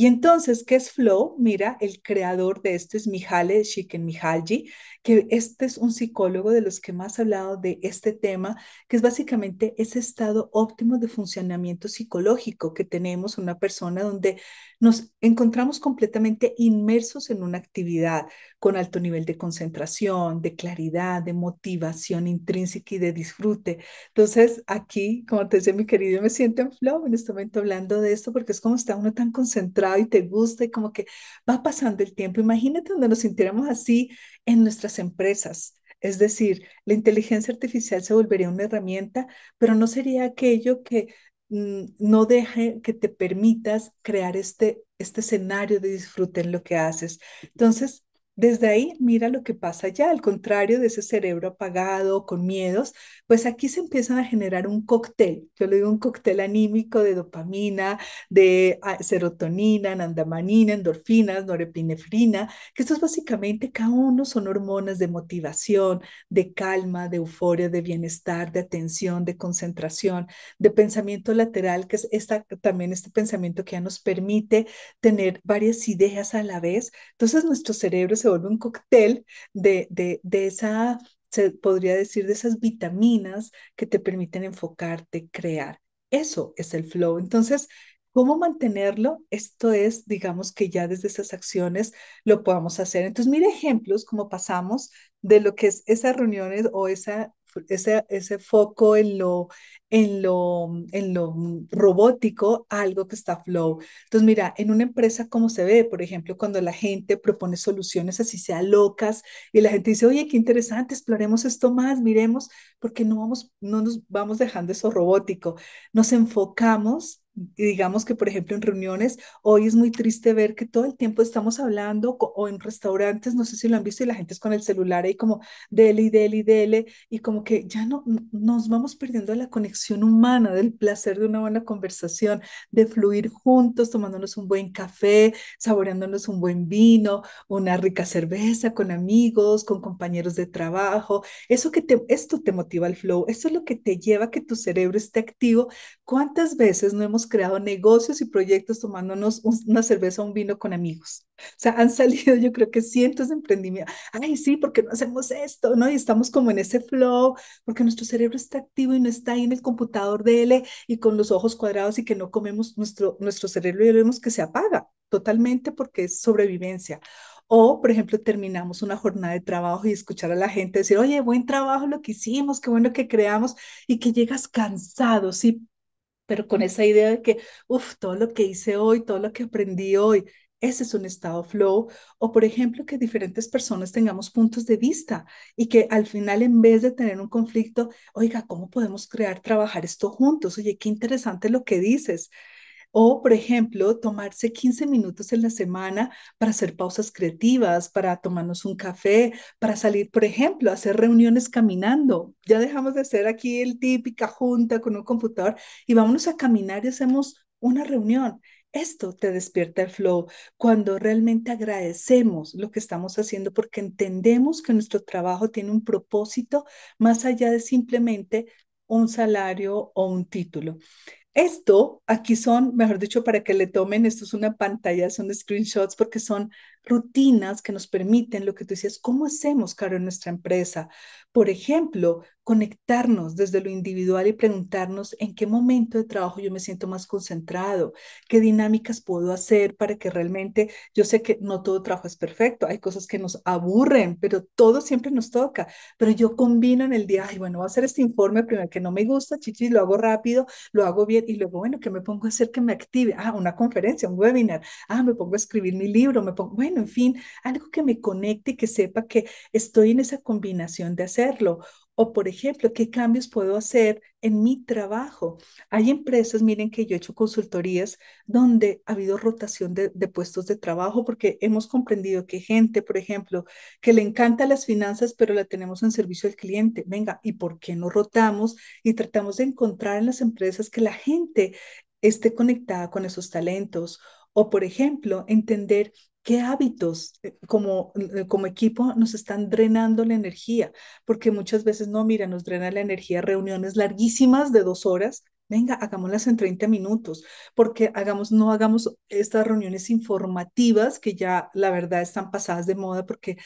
Y entonces, ¿qué es flow? Mira, el creador de esto es Mihaly Csikszentmihalyi, que este es un psicólogo de los que más ha hablado de este tema, que es básicamente ese estado óptimo de funcionamiento psicológico que tenemos una persona donde nos encontramos completamente inmersos en una actividad con alto nivel de concentración, de claridad, de motivación intrínseca y de disfrute. Entonces, aquí, como te decía mi querido, me siento en flow en este momento hablando de esto porque es como está uno tan concentrado y te gusta y como que va pasando el tiempo. Imagínate donde nos sintiéramos así en nuestras empresas. Es decir, la inteligencia artificial se volvería una herramienta, pero no sería aquello que no deje que te permitas crear este escenario de disfrute en lo que haces. Entonces, desde ahí, mira lo que pasa ya, al contrario de ese cerebro apagado, con miedos, pues aquí se empiezan a generar un cóctel, yo le digo un cóctel anímico de dopamina, de serotonina, anandamanina, endorfinas, norepinefrina, que estos básicamente cada uno son hormonas de motivación, de calma, de euforia, de bienestar, de atención, de concentración, de pensamiento lateral, que es también este pensamiento que ya nos permite tener varias ideas a la vez. Entonces nuestro cerebro se vuelve un cóctel de esa, se podría decir, de esas vitaminas que te permiten enfocarte, crear. Eso es el flow. Entonces, ¿cómo mantenerlo? Esto es, digamos que ya desde esas acciones lo podamos hacer. Entonces, mira ejemplos como pasamos de lo que es esas reuniones o ese foco en lo robótico a algo que está flow. Entonces, mira, en una empresa, ¿cómo se ve? Por ejemplo, cuando la gente propone soluciones así sea locas y la gente dice, oye, qué interesante, exploremos esto más, miremos, porque no nos vamos dejando eso robótico. Nos enfocamos Y digamos que, por ejemplo, en reuniones, hoy es muy triste ver que todo el tiempo estamos hablando o en restaurantes, no sé si lo han visto, y la gente es con el celular ahí como dele y dele y dele, y como que ya no nos vamos perdiendo la conexión humana, del placer de una buena conversación, de fluir juntos, tomándonos un buen café, saboreándonos un buen vino, una rica cerveza con amigos, con compañeros de trabajo. Esto te motiva al flow, esto es lo que te lleva a que tu cerebro esté activo. ¿Cuántas veces no hemos creado negocios y proyectos tomándonos una cerveza o un vino con amigos? O sea, han salido yo creo que cientos de emprendimientos. Ay, sí, ¿por qué no hacemos esto? ¿No? Y estamos como en ese flow, porque nuestro cerebro está activo y no está ahí en el computador de él y con los ojos cuadrados y que no comemos nuestro cerebro y vemos que se apaga totalmente porque es sobrevivencia. O, por ejemplo, terminamos una jornada de trabajo y escuchar a la gente decir, oye, buen trabajo lo que hicimos, qué bueno que creamos, y que llegas cansado, sí, pero con esa idea de que, uff, todo lo que hice hoy, todo lo que aprendí hoy, ese es un estado flow. O, por ejemplo, que diferentes personas tengamos puntos de vista y que al final, en vez de tener un conflicto, oiga, ¿cómo podemos crear, trabajar esto juntos? Oye, qué interesante lo que dices. O, por ejemplo, tomarse 15 minutos en la semana para hacer pausas creativas, para tomarnos un café, para salir, por ejemplo, a hacer reuniones caminando. Ya dejamos de hacer aquí el típica junta con un computador y vámonos a caminar y hacemos una reunión. Esto te despierta el flow cuando realmente agradecemos lo que estamos haciendo porque entendemos que nuestro trabajo tiene un propósito más allá de simplemente un salario o un título. Esto aquí son, mejor dicho, para que le tomen, esto es una pantalla, son screenshots porque son rutinas que nos permiten lo que tú decías, ¿cómo hacemos, Caro, en nuestra empresa? Por ejemplo, conectarnos desde lo individual y preguntarnos en qué momento de trabajo yo me siento más concentrado, qué dinámicas puedo hacer para que realmente, yo sé que no todo trabajo es perfecto, hay cosas que nos aburren, pero todo siempre nos toca, pero yo combino en el día, ay, bueno, voy a hacer este informe primero que no me gusta, chichi, lo hago rápido, lo hago bien y luego, bueno, ¿qué me pongo a hacer que me active? Ah, una conferencia, un webinar. Ah, me pongo a escribir mi libro, me pongo, bueno, en fin, algo que me conecte y que sepa que estoy en esa combinación de hacerlo. O, por ejemplo, ¿qué cambios puedo hacer en mi trabajo? Hay empresas, miren que yo he hecho consultorías donde ha habido rotación de puestos de trabajo porque hemos comprendido que gente, por ejemplo, que le encanta las finanzas, pero la tenemos en servicio al cliente. Venga, ¿y por qué no rotamos y tratamos de encontrar en las empresas que la gente esté conectada con esos talentos? O, por ejemplo, entender qué hábitos como equipo nos están drenando la energía, porque muchas veces no, mira, nos drena la energía reuniones larguísimas de 2 horas. Venga, hagámoslas en 30 minutos, porque no hagamos estas reuniones informativas que ya la verdad están pasadas de moda porque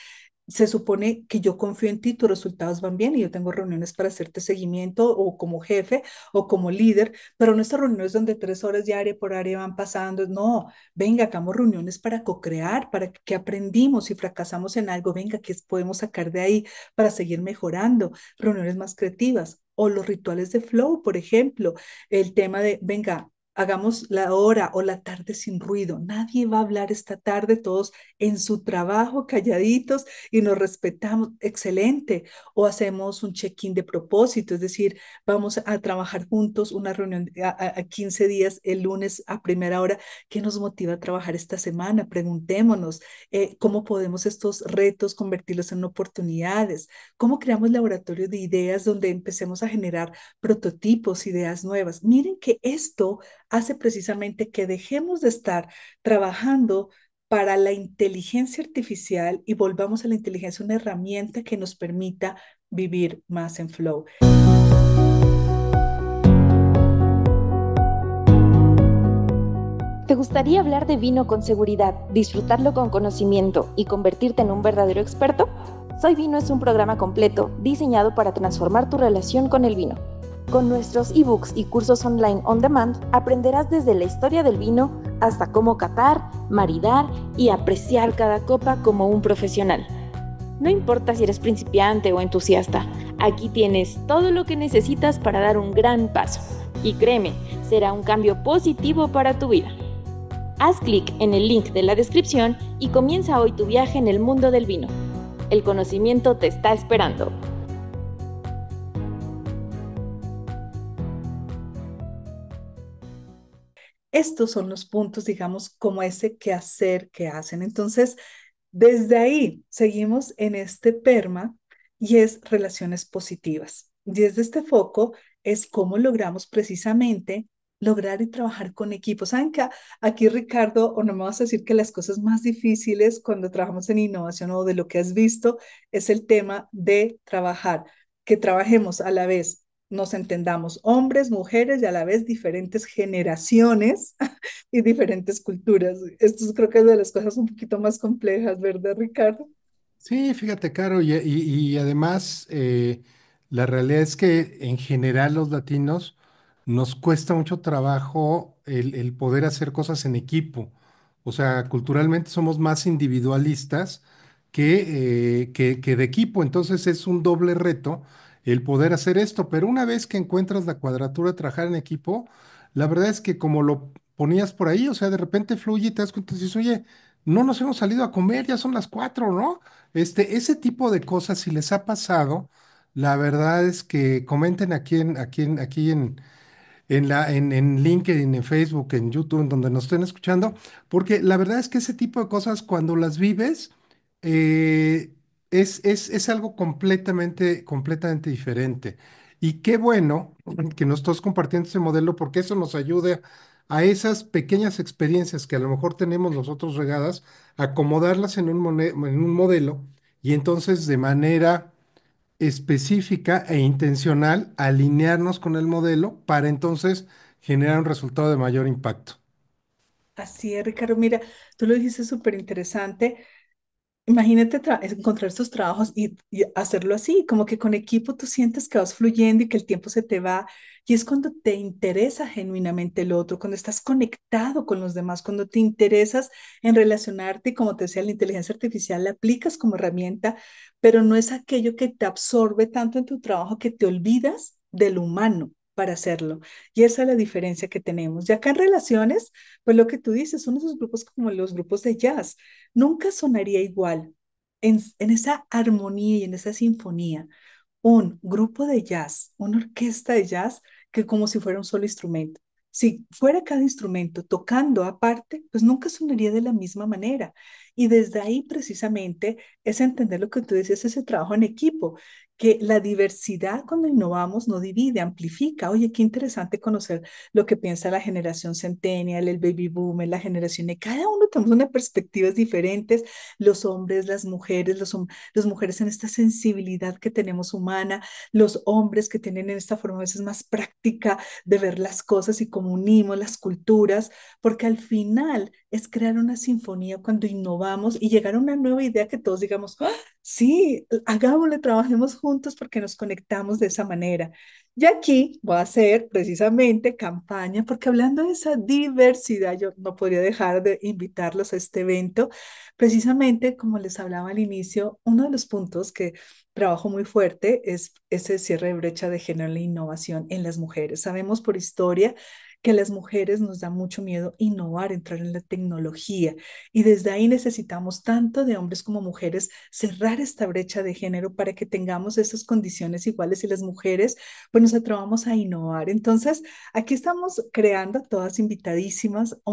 se supone que yo confío en ti, tus resultados van bien y yo tengo reuniones para hacerte seguimiento o como jefe o como líder, pero no estas reuniones donde 3 horas ya área por área van pasando. No, venga, hagamos reuniones para co-crear, para que aprendimos y fracasamos en algo, venga, ¿qué podemos sacar de ahí para seguir mejorando? Reuniones más creativas o los rituales de flow, por ejemplo, el tema de, venga, hagamos la hora o la tarde sin ruido. Nadie va a hablar esta tarde, todos en su trabajo, calladitos y nos respetamos. Excelente. O hacemos un check-in de propósito, es decir, vamos a trabajar juntos una reunión a 15 días, el lunes a primera hora. ¿Qué nos motiva a trabajar esta semana? Preguntémonos cómo podemos estos retos convertirlos en oportunidades. ¿Cómo creamos laboratorios de ideas donde empecemos a generar prototipos, ideas nuevas? Miren que esto hace precisamente que dejemos de estar trabajando para la inteligencia artificial y volvamos a la inteligencia una herramienta que nos permita vivir más en flow. ¿Te gustaría hablar de vino con seguridad, disfrutarlo con conocimiento y convertirte en un verdadero experto? Soy Vino es un programa completo diseñado para transformar tu relación con el vino. Con nuestros ebooks y cursos online on demand, aprenderás desde la historia del vino hasta cómo catar, maridar y apreciar cada copa como un profesional. No importa si eres principiante o entusiasta, aquí tienes todo lo que necesitas para dar un gran paso. Y créeme, será un cambio positivo para tu vida. Haz clic en el link de la descripción y comienza hoy tu viaje en el mundo del vino. El conocimiento te está esperando. Estos son los puntos, digamos, como ese qué hacer, qué hacen. Entonces, desde ahí seguimos en este PERMA y es relaciones positivas. Y desde este foco es cómo logramos precisamente lograr y trabajar con equipos. Saben que aquí, Ricardo, o no me vas a decir que las cosas más difíciles cuando trabajamos en innovación o de lo que has visto es el tema de trabajar, que trabajemos a la vez, nos entendamos, hombres, mujeres y a la vez diferentes generaciones y diferentes culturas. Esto creo que es de las cosas un poquito más complejas, ¿verdad, Ricardo? Sí, fíjate, Caro, y además la realidad es que en general los latinos nos cuesta mucho trabajo el poder hacer cosas en equipo. O sea, culturalmente somos más individualistas que de equipo, entonces es un doble reto el poder hacer esto, pero una vez que encuentras la cuadratura de trabajar en equipo, la verdad es que como lo ponías por ahí, o sea, de repente fluye y te das cuenta y dices, oye, no nos hemos salido a comer, ya son las 4, ¿no? Ese tipo de cosas, si les ha pasado, la verdad es que comenten aquí en LinkedIn, en Facebook, en YouTube, en donde nos estén escuchando, porque la verdad es que ese tipo de cosas, cuando las vives, eh, es algo completamente diferente. Y qué bueno que nos estás compartiendo ese modelo, porque eso nos ayuda a esas pequeñas experiencias que a lo mejor tenemos nosotros regadas, acomodarlas en un modelo y entonces de manera específica e intencional alinearnos con el modelo para entonces generar un resultado de mayor impacto. Así es, Ricardo. Mira, tú lo dijiste súper interesante. Imagínate encontrar estos trabajos y hacerlo así, como que con equipo tú sientes que vas fluyendo y que el tiempo se te va. Y es cuando te interesa genuinamente el otro, cuando estás conectado con los demás, cuando te interesas en relacionarte y como te decía, la inteligencia artificial la aplicas como herramienta, pero no es aquello que te absorbe tanto en tu trabajo que te olvidas del humano para hacerlo. Y esa es la diferencia que tenemos. Ya acá en relaciones, pues lo que tú dices, son esos grupos como los grupos de jazz nunca sonaría igual en esa armonía y en esa sinfonía un grupo de jazz, una orquesta de jazz, que como si fuera un solo instrumento. Si fuera cada instrumento tocando aparte, pues nunca sonaría de la misma manera. Y desde ahí precisamente es entender lo que tú decías, ese trabajo en equipo, que la diversidad cuando innovamos no divide, amplifica. Oye, qué interesante conocer lo que piensa la generación centennial, el baby boomer, la generación de cada uno tenemos unas perspectivas diferentes, los hombres, las mujeres, las mujeres en esta sensibilidad que tenemos humana, los hombres que tienen esta forma a veces más práctica de ver las cosas y cómo unimos las culturas, porque al final es crear una sinfonía cuando innovamos y llegar a una nueva idea que todos digamos, ¡ah! Sí, hagámosle, trabajemos juntos porque nos conectamos de esa manera. Y aquí voy a hacer precisamente campaña, porque hablando de esa diversidad, yo no podría dejar de invitarlos a este evento. Precisamente, como les hablaba al inicio, uno de los puntos que trabajo muy fuerte es ese cierre de brecha de género en la innovación en las mujeres. Sabemos por historia que a las mujeres nos da mucho miedo innovar, entrar en la tecnología y desde ahí necesitamos tanto de hombres como mujeres cerrar esta brecha de género para que tengamos esas condiciones iguales y las mujeres pues nos atrevamos a innovar. Entonces, aquí estamos creando, todas invitadísimas, a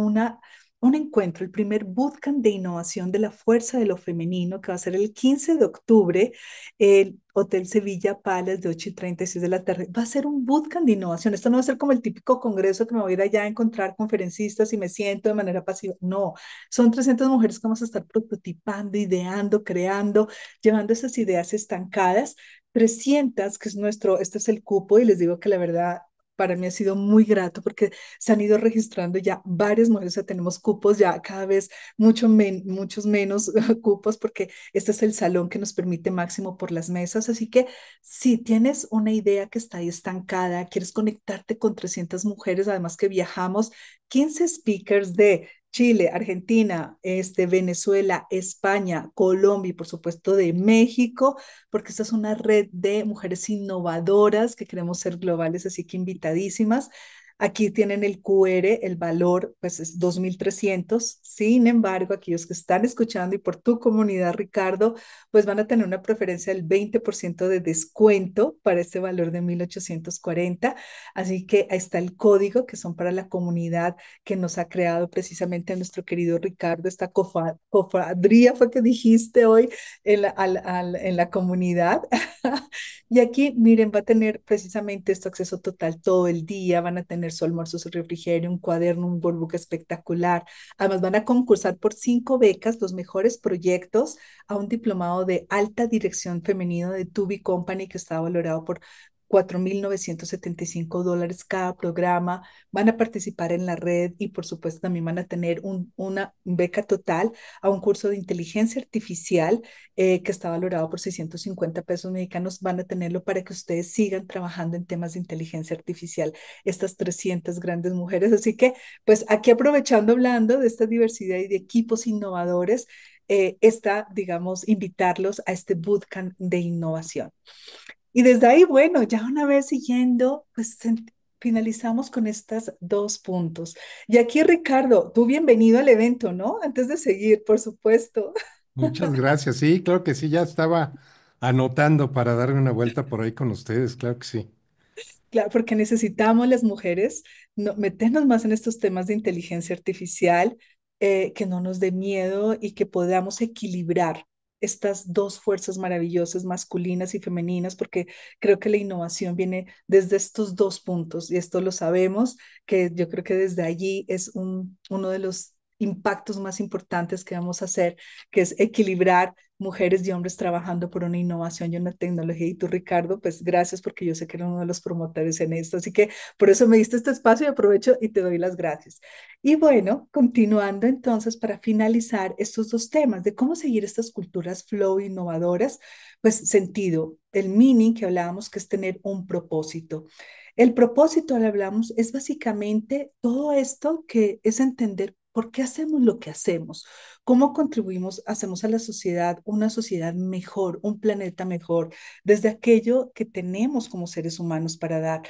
un encuentro, el primer bootcamp de innovación de la fuerza de lo femenino, que va a ser el 15 de octubre, el Hotel Sevilla Palace de 8:36 de la tarde. Va a ser un bootcamp de innovación. Esto no va a ser como el típico congreso que me voy a ir allá a encontrar conferencistas y me siento de manera pasiva. No, son 300 mujeres que vamos a estar prototipando, ideando, creando, llevando esas ideas estancadas. 300, que es este es el cupo, y les digo que la verdad para mí ha sido muy grato porque se han ido registrando ya varias mujeres, o sea, tenemos cupos ya cada vez muchos menos cupos porque este es el salón que nos permite máximo por las mesas, así que si tienes una idea que está ahí estancada, quieres conectarte con 300 mujeres, además que viajamos 15 speakers de Chile, Argentina, Venezuela, España, Colombia y por supuesto de México, porque esta es una red de mujeres innovadoras que queremos ser globales, así que invitadísimas. Aquí tienen el QR, el valor pues es 2.300. Sin embargo, aquellos que están escuchando y por tu comunidad, Ricardo, pues van a tener una preferencia del 20% de descuento para este valor de 1.840. Así que ahí está el código que son para la comunidad que nos ha creado precisamente nuestro querido Ricardo, esta cofradría fue que dijiste hoy en la comunidad. Y aquí, miren, va a tener precisamente esto acceso total todo el día, van a tener su almuerzo, su refrigerio, un cuaderno, un workbook espectacular. Además, van a concursar por 5 becas, los mejores proyectos, a un diplomado de alta dirección femenino de Tubi Company que está valorado por $4.975 cada programa. Van a participar en la red y por supuesto también van a tener una beca total a un curso de inteligencia artificial que está valorado por 650 pesos mexicanos. Van a tenerlo para que ustedes sigan trabajando en temas de inteligencia artificial, estas 300 grandes mujeres. Así que, pues aquí aprovechando, hablando de esta diversidad y de equipos innovadores, está, digamos, invitarlos a este bootcamp de innovación. Y desde ahí, bueno, ya una vez siguiendo, pues finalizamos con estos 2 puntos. Y aquí, Ricardo, tú bienvenido al evento, ¿no? Antes de seguir, por supuesto. Muchas gracias. Sí, claro que sí, ya estaba anotando para darme una vuelta por ahí con ustedes, claro que sí. Claro, porque necesitamos las mujeres meternos más en estos temas de inteligencia artificial, que no nos dé miedo y que podamos equilibrar estas dos fuerzas maravillosas, masculinas y femeninas, porque creo que la innovación viene desde estos 2 puntos y esto lo sabemos, que yo creo que desde allí es uno de los impactos más importantes que vamos a hacer, que es equilibrar mujeres y hombres trabajando por una innovación y una tecnología. Y tú, Ricardo, pues gracias porque yo sé que eres uno de los promotores en esto. Así que por eso me diste este espacio y aprovecho y te doy las gracias. Y bueno, continuando entonces para finalizar estos 2 temas de cómo seguir estas culturas flow innovadoras, pues sentido, el meaning que hablábamos que es tener un propósito. El propósito, al hablamos, es básicamente todo esto que es entender por qué hacemos lo que hacemos, cómo contribuimos, hacemos a la sociedad una sociedad mejor, un planeta mejor, desde aquello que tenemos como seres humanos para dar.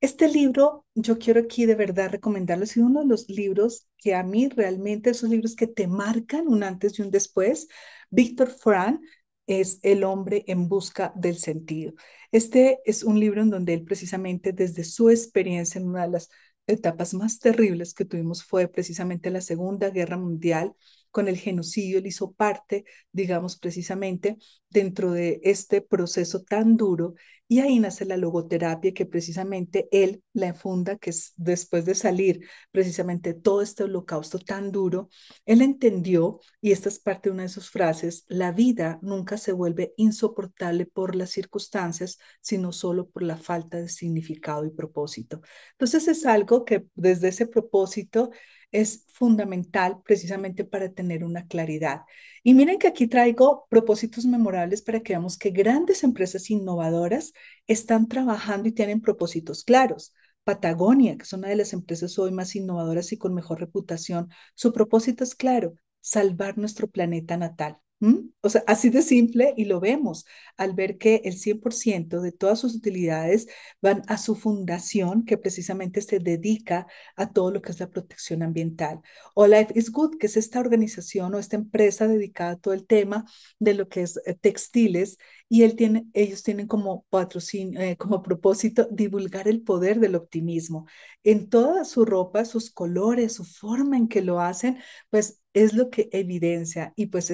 Este libro, yo quiero aquí de verdad recomendarlo, es uno de los libros que a mí realmente, esos libros que te marcan un antes y un después. Víctor Frank es El hombre en busca del sentido. Este es un libro en donde él precisamente desde su experiencia en una de las etapas más terribles que tuvimos fue precisamente la Segunda Guerra Mundial, con el genocidio. Él hizo parte, digamos, precisamente dentro de este proceso tan duro y ahí nace la logoterapia que precisamente él la funda, que es después de salir precisamente todo este holocausto tan duro, él entendió, y esta es parte de una de sus frases, la vida nunca se vuelve insoportable por las circunstancias, sino solo por la falta de significado y propósito. Entonces es algo que desde ese propósito es fundamental precisamente para tener una claridad. Y miren que aquí traigo propósitos memorables para que veamos que grandes empresas innovadoras están trabajando y tienen propósitos claros. Patagonia, que es una de las empresas hoy más innovadoras y con mejor reputación, su propósito es claro, salvar nuestro planeta natal. ¿Mm? O sea, así de simple y lo vemos al ver que el 100% de todas sus utilidades van a su fundación que precisamente se dedica a todo lo que es la protección ambiental. O Life is Good, que es esta organización o esta empresa dedicada a todo el tema de lo que es textiles y ellos tienen como patrocinio, como propósito divulgar el poder del optimismo. En toda su ropa, sus colores, su forma en que lo hacen, pues es lo que evidencia. Y pues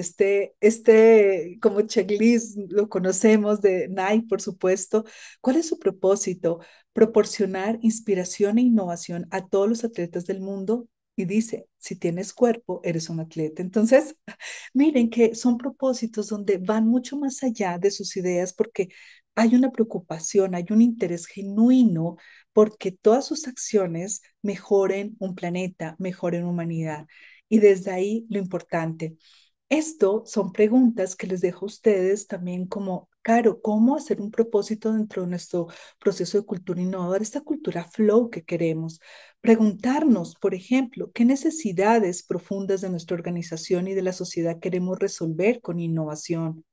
como checklist lo conocemos de Nike, por supuesto. ¿Cuál es su propósito? Proporcionar inspiración e innovación a todos los atletas del mundo. Y dice, si tienes cuerpo, eres un atleta. Entonces, miren que son propósitos donde van mucho más allá de sus ideas porque hay una preocupación, hay un interés genuino porque todas sus acciones mejoren un planeta, mejoren humanidad. Y desde ahí lo importante. Esto son preguntas que les dejo a ustedes también como, Caro, ¿cómo hacer un propósito dentro de nuestro proceso de cultura innovadora, esta cultura flow que queremos? Preguntarnos, por ejemplo, ¿qué necesidades profundas de nuestra organización y de la sociedad queremos resolver con innovación?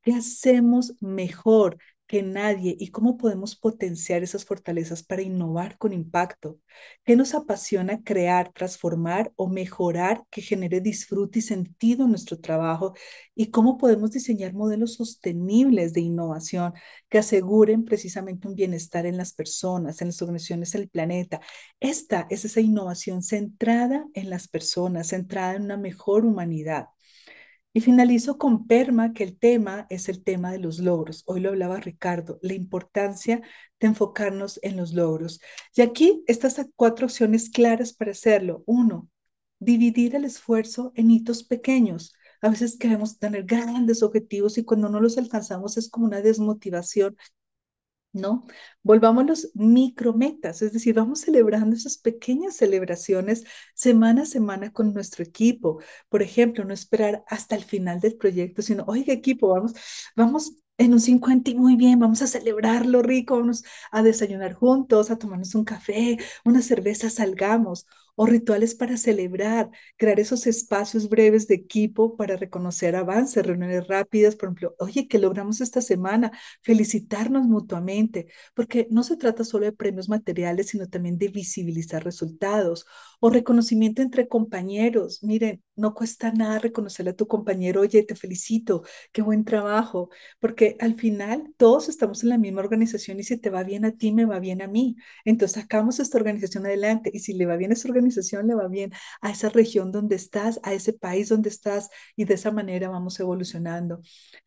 ¿Qué hacemos mejor? que nadie y cómo podemos potenciar esas fortalezas para innovar con impacto. ¿Qué nos apasiona crear, transformar o mejorar que genere disfrute y sentido en nuestro trabajo? ¿Y cómo podemos diseñar modelos sostenibles de innovación que aseguren precisamente un bienestar en las personas, en las organizaciones, en el planeta? Esta es esa innovación centrada en las personas, centrada en una mejor humanidad. Y finalizo con PERMA, que el tema es el tema de los logros. Hoy lo hablaba Ricardo, la importancia de enfocarnos en los logros. Y aquí estas cuatro opciones claras para hacerlo. Uno, dividir el esfuerzo en hitos pequeños. A veces queremos tener grandes objetivos y cuando no los alcanzamos es como una desmotivación, ¿no? Volvamos a los micrometas, es decir, vamos celebrando esas pequeñas celebraciones semana a semana con nuestro equipo. Por ejemplo, no esperar hasta el final del proyecto, sino, oiga, equipo, vamos en un 50 y muy bien, vamos a celebrarlo rico, vamos a desayunar juntos, a tomarnos un café, una cerveza, salgamos. O rituales para celebrar, crear esos espacios breves de equipo para reconocer avances, reuniones rápidas, por ejemplo, oye, ¿qué logramos esta semana? Felicitarnos mutuamente, porque no se trata solo de premios materiales, sino también de visibilizar resultados o reconocimiento entre compañeros. Miren, no cuesta nada reconocerle a tu compañero, oye, te felicito, qué buen trabajo, porque al final todos estamos en la misma organización y si te va bien a ti, me va bien a mí. Entonces sacamos esta organización adelante y si le va bien a esa organización, le va bien a esa región donde estás, a ese país donde estás y de esa manera vamos evolucionando.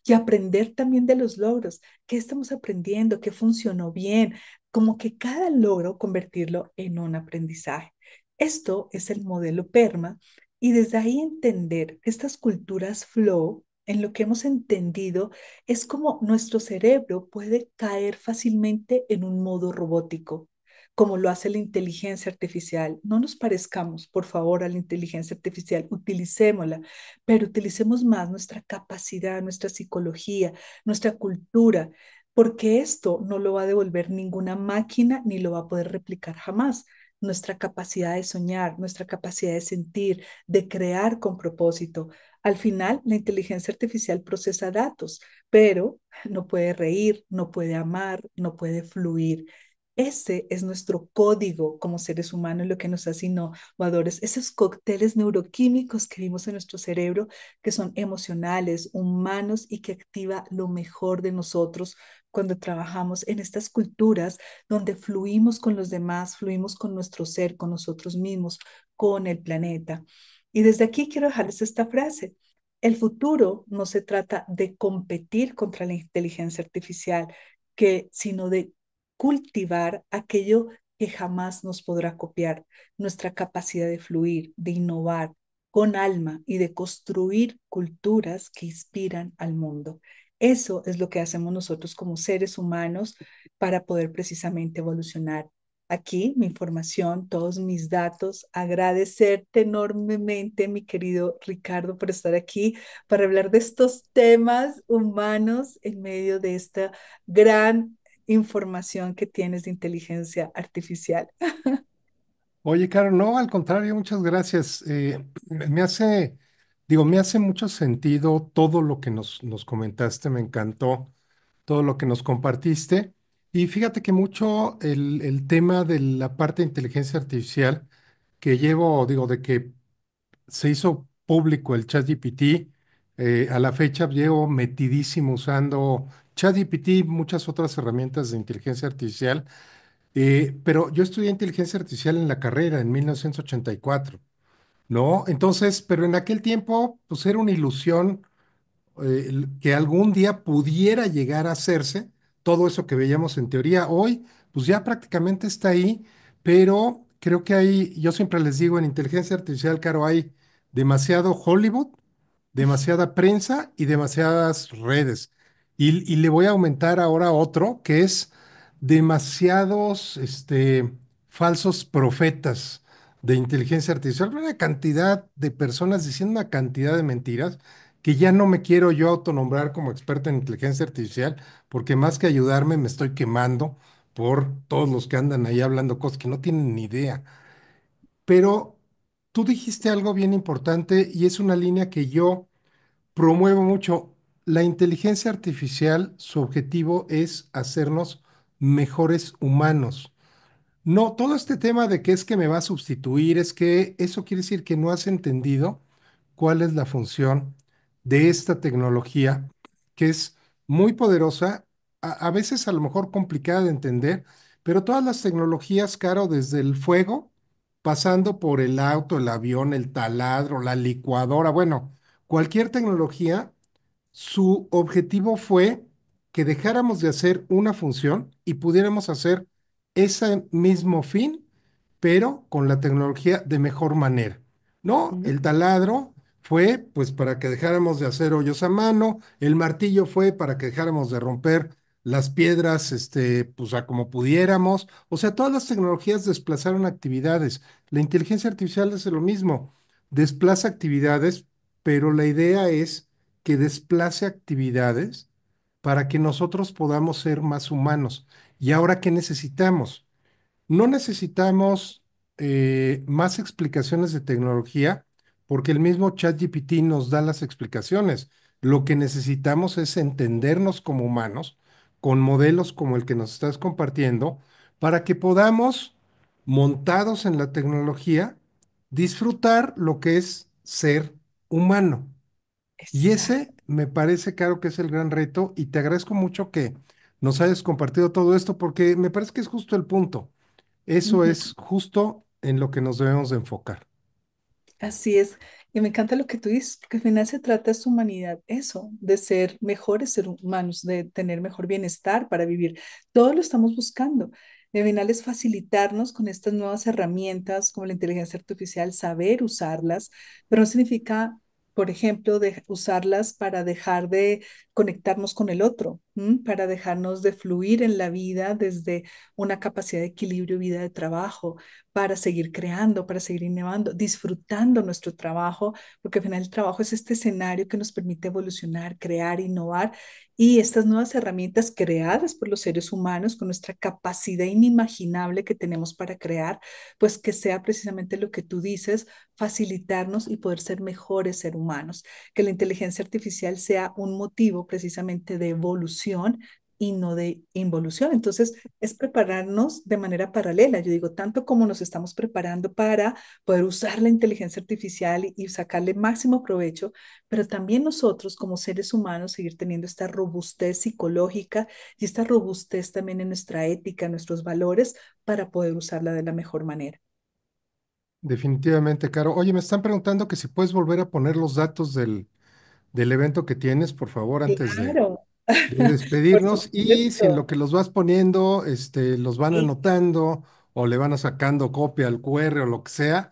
Y aprender también de los logros. ¿Qué estamos aprendiendo? ¿Qué funcionó bien? Como que cada logro convertirlo en un aprendizaje. Esto es el modelo PERMA y desde ahí entender que estas culturas flow, en lo que hemos entendido, es como nuestro cerebro puede caer fácilmente en un modo robótico, como lo hace la inteligencia artificial. No nos parezcamos, por favor, a la inteligencia artificial, utilicémosla, pero utilicemos más nuestra capacidad, nuestra psicología, nuestra cultura, porque esto no lo va a devolver ninguna máquina ni lo va a poder replicar jamás. Nuestra capacidad de soñar, nuestra capacidad de sentir, de crear con propósito. Al final, la inteligencia artificial procesa datos, pero no puede reír, no puede amar, no puede fluir. Ese es nuestro código como seres humanos, lo que nos hace innovadores, esos cócteles neuroquímicos que vimos en nuestro cerebro, que son emocionales, humanos y que activa lo mejor de nosotros cuando trabajamos en estas culturas donde fluimos con los demás, fluimos con nuestro ser, con nosotros mismos, con el planeta. Y desde aquí quiero dejarles esta frase. El futuro no se trata de competir contra la inteligencia artificial, sino de cultivar aquello que jamás nos podrá copiar, nuestra capacidad de fluir, de innovar con alma y de construir culturas que inspiran al mundo. Eso es lo que hacemos nosotros como seres humanos para poder precisamente evolucionar. Aquí mi información, todos mis datos, agradecerte enormemente, mi querido Ricardo, por estar aquí para hablar de estos temas humanos en medio de esta gran información que tienes de inteligencia artificial. Oye, Caro, no, al contrario, muchas gracias. Me hace, digo, me hace mucho sentido todo lo que nos comentaste, me encantó todo lo que nos compartiste. Y fíjate que mucho el tema de la parte de inteligencia artificial que llevo, digo, de que se hizo público el ChatGPT, a la fecha llevo metidísimo usando ChatGPT y muchas otras herramientas de inteligencia artificial. Pero yo estudié inteligencia artificial en la carrera en 1984, ¿no? Entonces, pero en aquel tiempo, pues era una ilusión que algún día pudiera llegar a hacerse todo eso que veíamos en teoría. Hoy, pues ya prácticamente está ahí, pero creo que hay, yo siempre les digo, en inteligencia artificial, Caro, hay demasiado Hollywood, demasiada prensa y demasiadas redes. Y le voy a aumentar ahora otro, que es demasiados falsos profetas de inteligencia artificial, una cantidad de personas diciendo una cantidad de mentiras que ya no me quiero yo autonombrar como experto en inteligencia artificial, porque más que ayudarme me estoy quemando por todos los que andan ahí hablando cosas que no tienen ni idea. Pero tú dijiste algo bien importante y es una línea que yo promuevo mucho. la inteligencia artificial, su objetivo es hacernos mejores humanos. No, todo este tema de que es que me va a sustituir, es que eso quiere decir que no has entendido cuál es la función de esta tecnología, que es muy poderosa, a veces a lo mejor complicada de entender, pero todas las tecnologías, Caro, desde el fuego, pasando por el auto, el avión, el taladro, la licuadora, bueno, cualquier tecnología, su objetivo fue que dejáramos de hacer una función y pudiéramos hacer ese mismo fin, pero con la tecnología de mejor manera. No, Ujú. el taladro fue pues para que dejáramos de hacer hoyos a mano, el martillo fue para que dejáramos de romper las piedras, pues a como pudiéramos. O sea, todas las tecnologías desplazaron actividades. La inteligencia artificial es lo mismo, desplaza actividades, pero la idea es que desplace actividades para que nosotros podamos ser más humanos. ¿Y ahora qué necesitamos? No necesitamos más explicaciones de tecnología porque el mismo ChatGPT nos da las explicaciones. Lo que necesitamos es entendernos como humanos con modelos como el que nos estás compartiendo para que podamos, montados en la tecnología, disfrutar lo que es ser humano. Y Exacto. ese me parece, claro, que es el gran reto y te agradezco mucho que nos hayas compartido todo esto porque me parece que es justo el punto. Eso Ujú. es justo en lo que nos debemos de enfocar. Así es, y me encanta lo que tú dices, porque al final se trata de su humanidad, eso, de ser mejores seres humanos, de tener mejor bienestar para vivir. Todo lo estamos buscando. Al final es facilitarnos con estas nuevas herramientas como la inteligencia artificial, saber usarlas, pero no significa, por ejemplo, usarlas para dejar de conectarnos con el otro, ¿m? Para dejarnos de fluir en la vida desde una capacidad de equilibrio, vida de trabajo para seguir creando, para seguir innovando, disfrutando nuestro trabajo, porque al final el trabajo es este escenario que nos permite evolucionar, crear, innovar y estas nuevas herramientas creadas por los seres humanos con nuestra capacidad inimaginable que tenemos para crear, pues que sea precisamente lo que tú dices, facilitarnos y poder ser mejores seres humanos, que la inteligencia artificial sea un motivo precisamente de evolución y no de involución. Entonces, es prepararnos de manera paralela. Yo digo, tanto como nos estamos preparando para poder usar la inteligencia artificial y sacarle máximo provecho, pero también nosotros como seres humanos seguir teniendo esta robustez psicológica y esta robustez también en nuestra ética, en nuestros valores, para poder usarla de la mejor manera. Definitivamente, Caro. Oye, me están preguntando que si puedes volver a poner los datos del evento que tienes, por favor, antes Claro, de por despedirnos. Y si en lo supuesto. que los vas poniendo, los van Sí. anotando o le van a sacando copia al QR o lo que sea,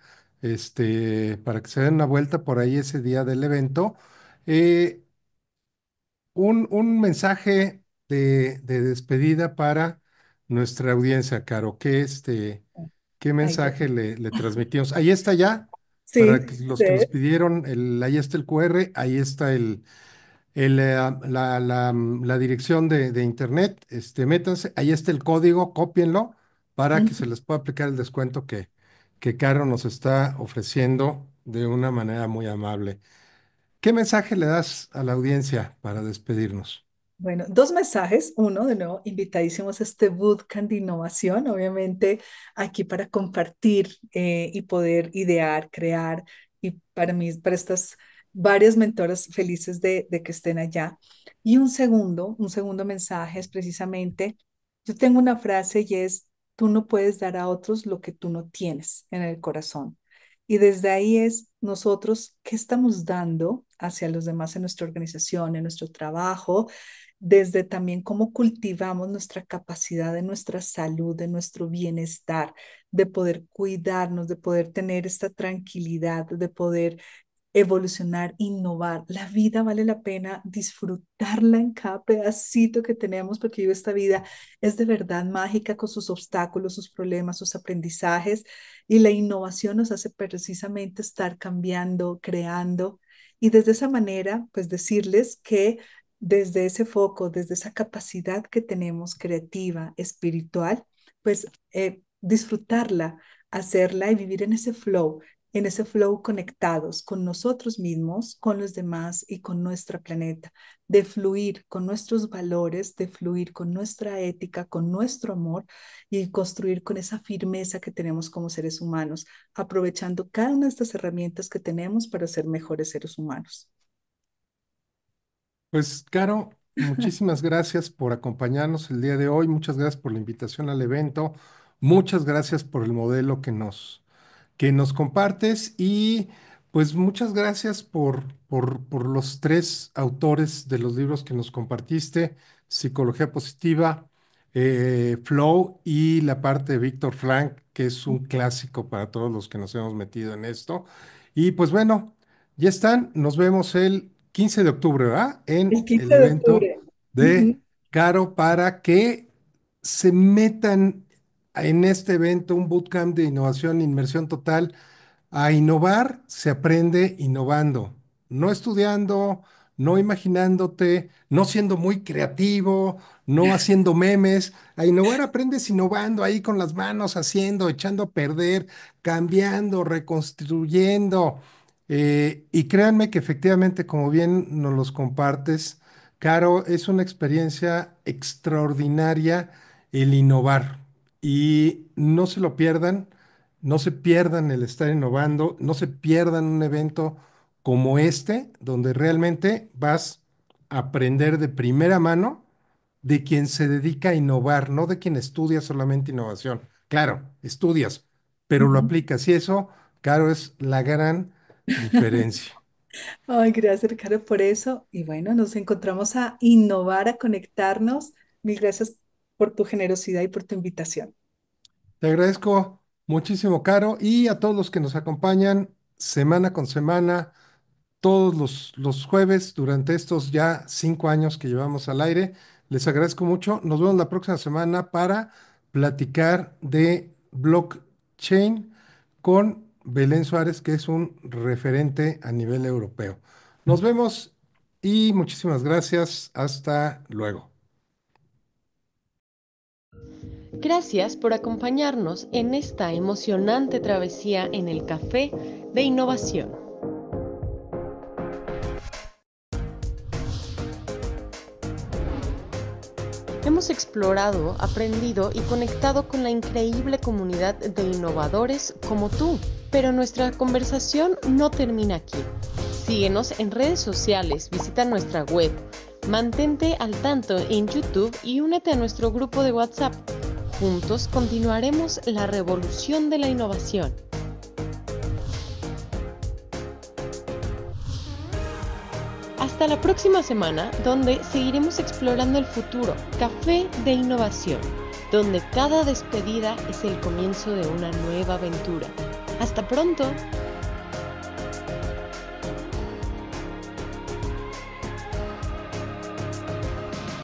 para que se den una vuelta por ahí ese día del evento. Eh, un mensaje de despedida para nuestra audiencia, Caro. ¿Qué Ay, mensaje bueno. le transmitimos? Ahí está ya, para Sí, los que nos sí. pidieron, ahí está el QR, ahí está la dirección de internet. Métanse, ahí está el código, cópienlo para que se les pueda aplicar el descuento que Caro nos está ofreciendo de una manera muy amable. ¿Qué mensaje le das a la audiencia para despedirnos? Bueno, dos mensajes. Uno, de nuevo, invitadísimos a este bootcamp de innovación, obviamente aquí para compartir y poder idear, crear, y para mí, para estas varias mentoras felices de que estén allá. Y un segundo mensaje es precisamente, yo tengo una frase y es, tú no puedes dar a otros lo que tú no tienes en el corazón. Y desde ahí es nosotros, ¿qué estamos dando hacia los demás en nuestra organización, en nuestro trabajo? Desde también cómo cultivamos nuestra capacidad de nuestra salud, de nuestro bienestar, de poder cuidarnos, de poder tener esta tranquilidad, de poder evolucionar, innovar. La vida vale la pena disfrutarla en cada pedacito que tenemos, porque esta vida es de verdad mágica con sus obstáculos, sus problemas, sus aprendizajes, y la innovación nos hace precisamente estar cambiando, creando, y desde esa manera, pues decirles que desde ese foco, desde esa capacidad que tenemos creativa, espiritual, pues disfrutarla, hacerla y vivir en ese flow en ese flow conectados con nosotros mismos, con los demás y con nuestro planeta, de fluir con nuestros valores, de fluir con nuestra ética, con nuestro amor y construir con esa firmeza que tenemos como seres humanos, aprovechando cada una de estas herramientas que tenemos para ser mejores seres humanos. Pues, Caro, muchísimas gracias por acompañarnos el día de hoy. Muchas gracias por la invitación al evento. Muchas gracias por el modelo que nos compartes y pues muchas gracias por los tres autores de los libros que nos compartiste, Psicología Positiva, Flow y la parte de Víctor Frank, que es un clásico para todos los que nos hemos metido en esto. Y pues bueno, ya están, nos vemos el 15 de octubre, ¿verdad? El En el 15 de evento octubre. de Ujú. Caro para que se metan en este evento, un bootcamp de innovación e inmersión total. A innovar se aprende innovando, no estudiando, no imaginándote, no siendo muy creativo, no haciendo memes. A innovar aprendes innovando ahí con las manos, haciendo, echando a perder, cambiando, reconstruyendo. Y créanme que efectivamente, como bien nos los compartes, Caro, es una experiencia extraordinaria el innovar. Y no se lo pierdan. No se pierdan el estar innovando, no se pierdan un evento como este, donde realmente vas a aprender de primera mano de quien se dedica a innovar, no de quien estudia solamente innovación. Claro, estudias, pero lo Ujú. aplicas y eso, claro, es la gran diferencia. Ay, gracias, Ricardo, por eso. Y bueno, nos encontramos a innovar, a conectarnos. Mil gracias por tu generosidad y por tu invitación. Te agradezco muchísimo, Caro, y a todos los que nos acompañan semana con semana todos los jueves durante estos ya 5 años que llevamos al aire. Les agradezco mucho. Nos vemos la próxima semana para platicar de blockchain con Belén Suárez, que es un referente a nivel europeo. Nos vemos y muchísimas gracias. Hasta luego. Gracias por acompañarnos en esta emocionante travesía en el Café de Innovación. Hemos explorado, aprendido y conectado con la increíble comunidad de innovadores como tú. Pero nuestra conversación no termina aquí. Síguenos en redes sociales, visita nuestra web, mantente al tanto en YouTube y únete a nuestro grupo de WhatsApp. Juntos continuaremos la revolución de la innovación. Hasta la próxima semana, donde seguiremos explorando el futuro, Café de Innovación, donde cada despedida es el comienzo de una nueva aventura. ¡Hasta pronto!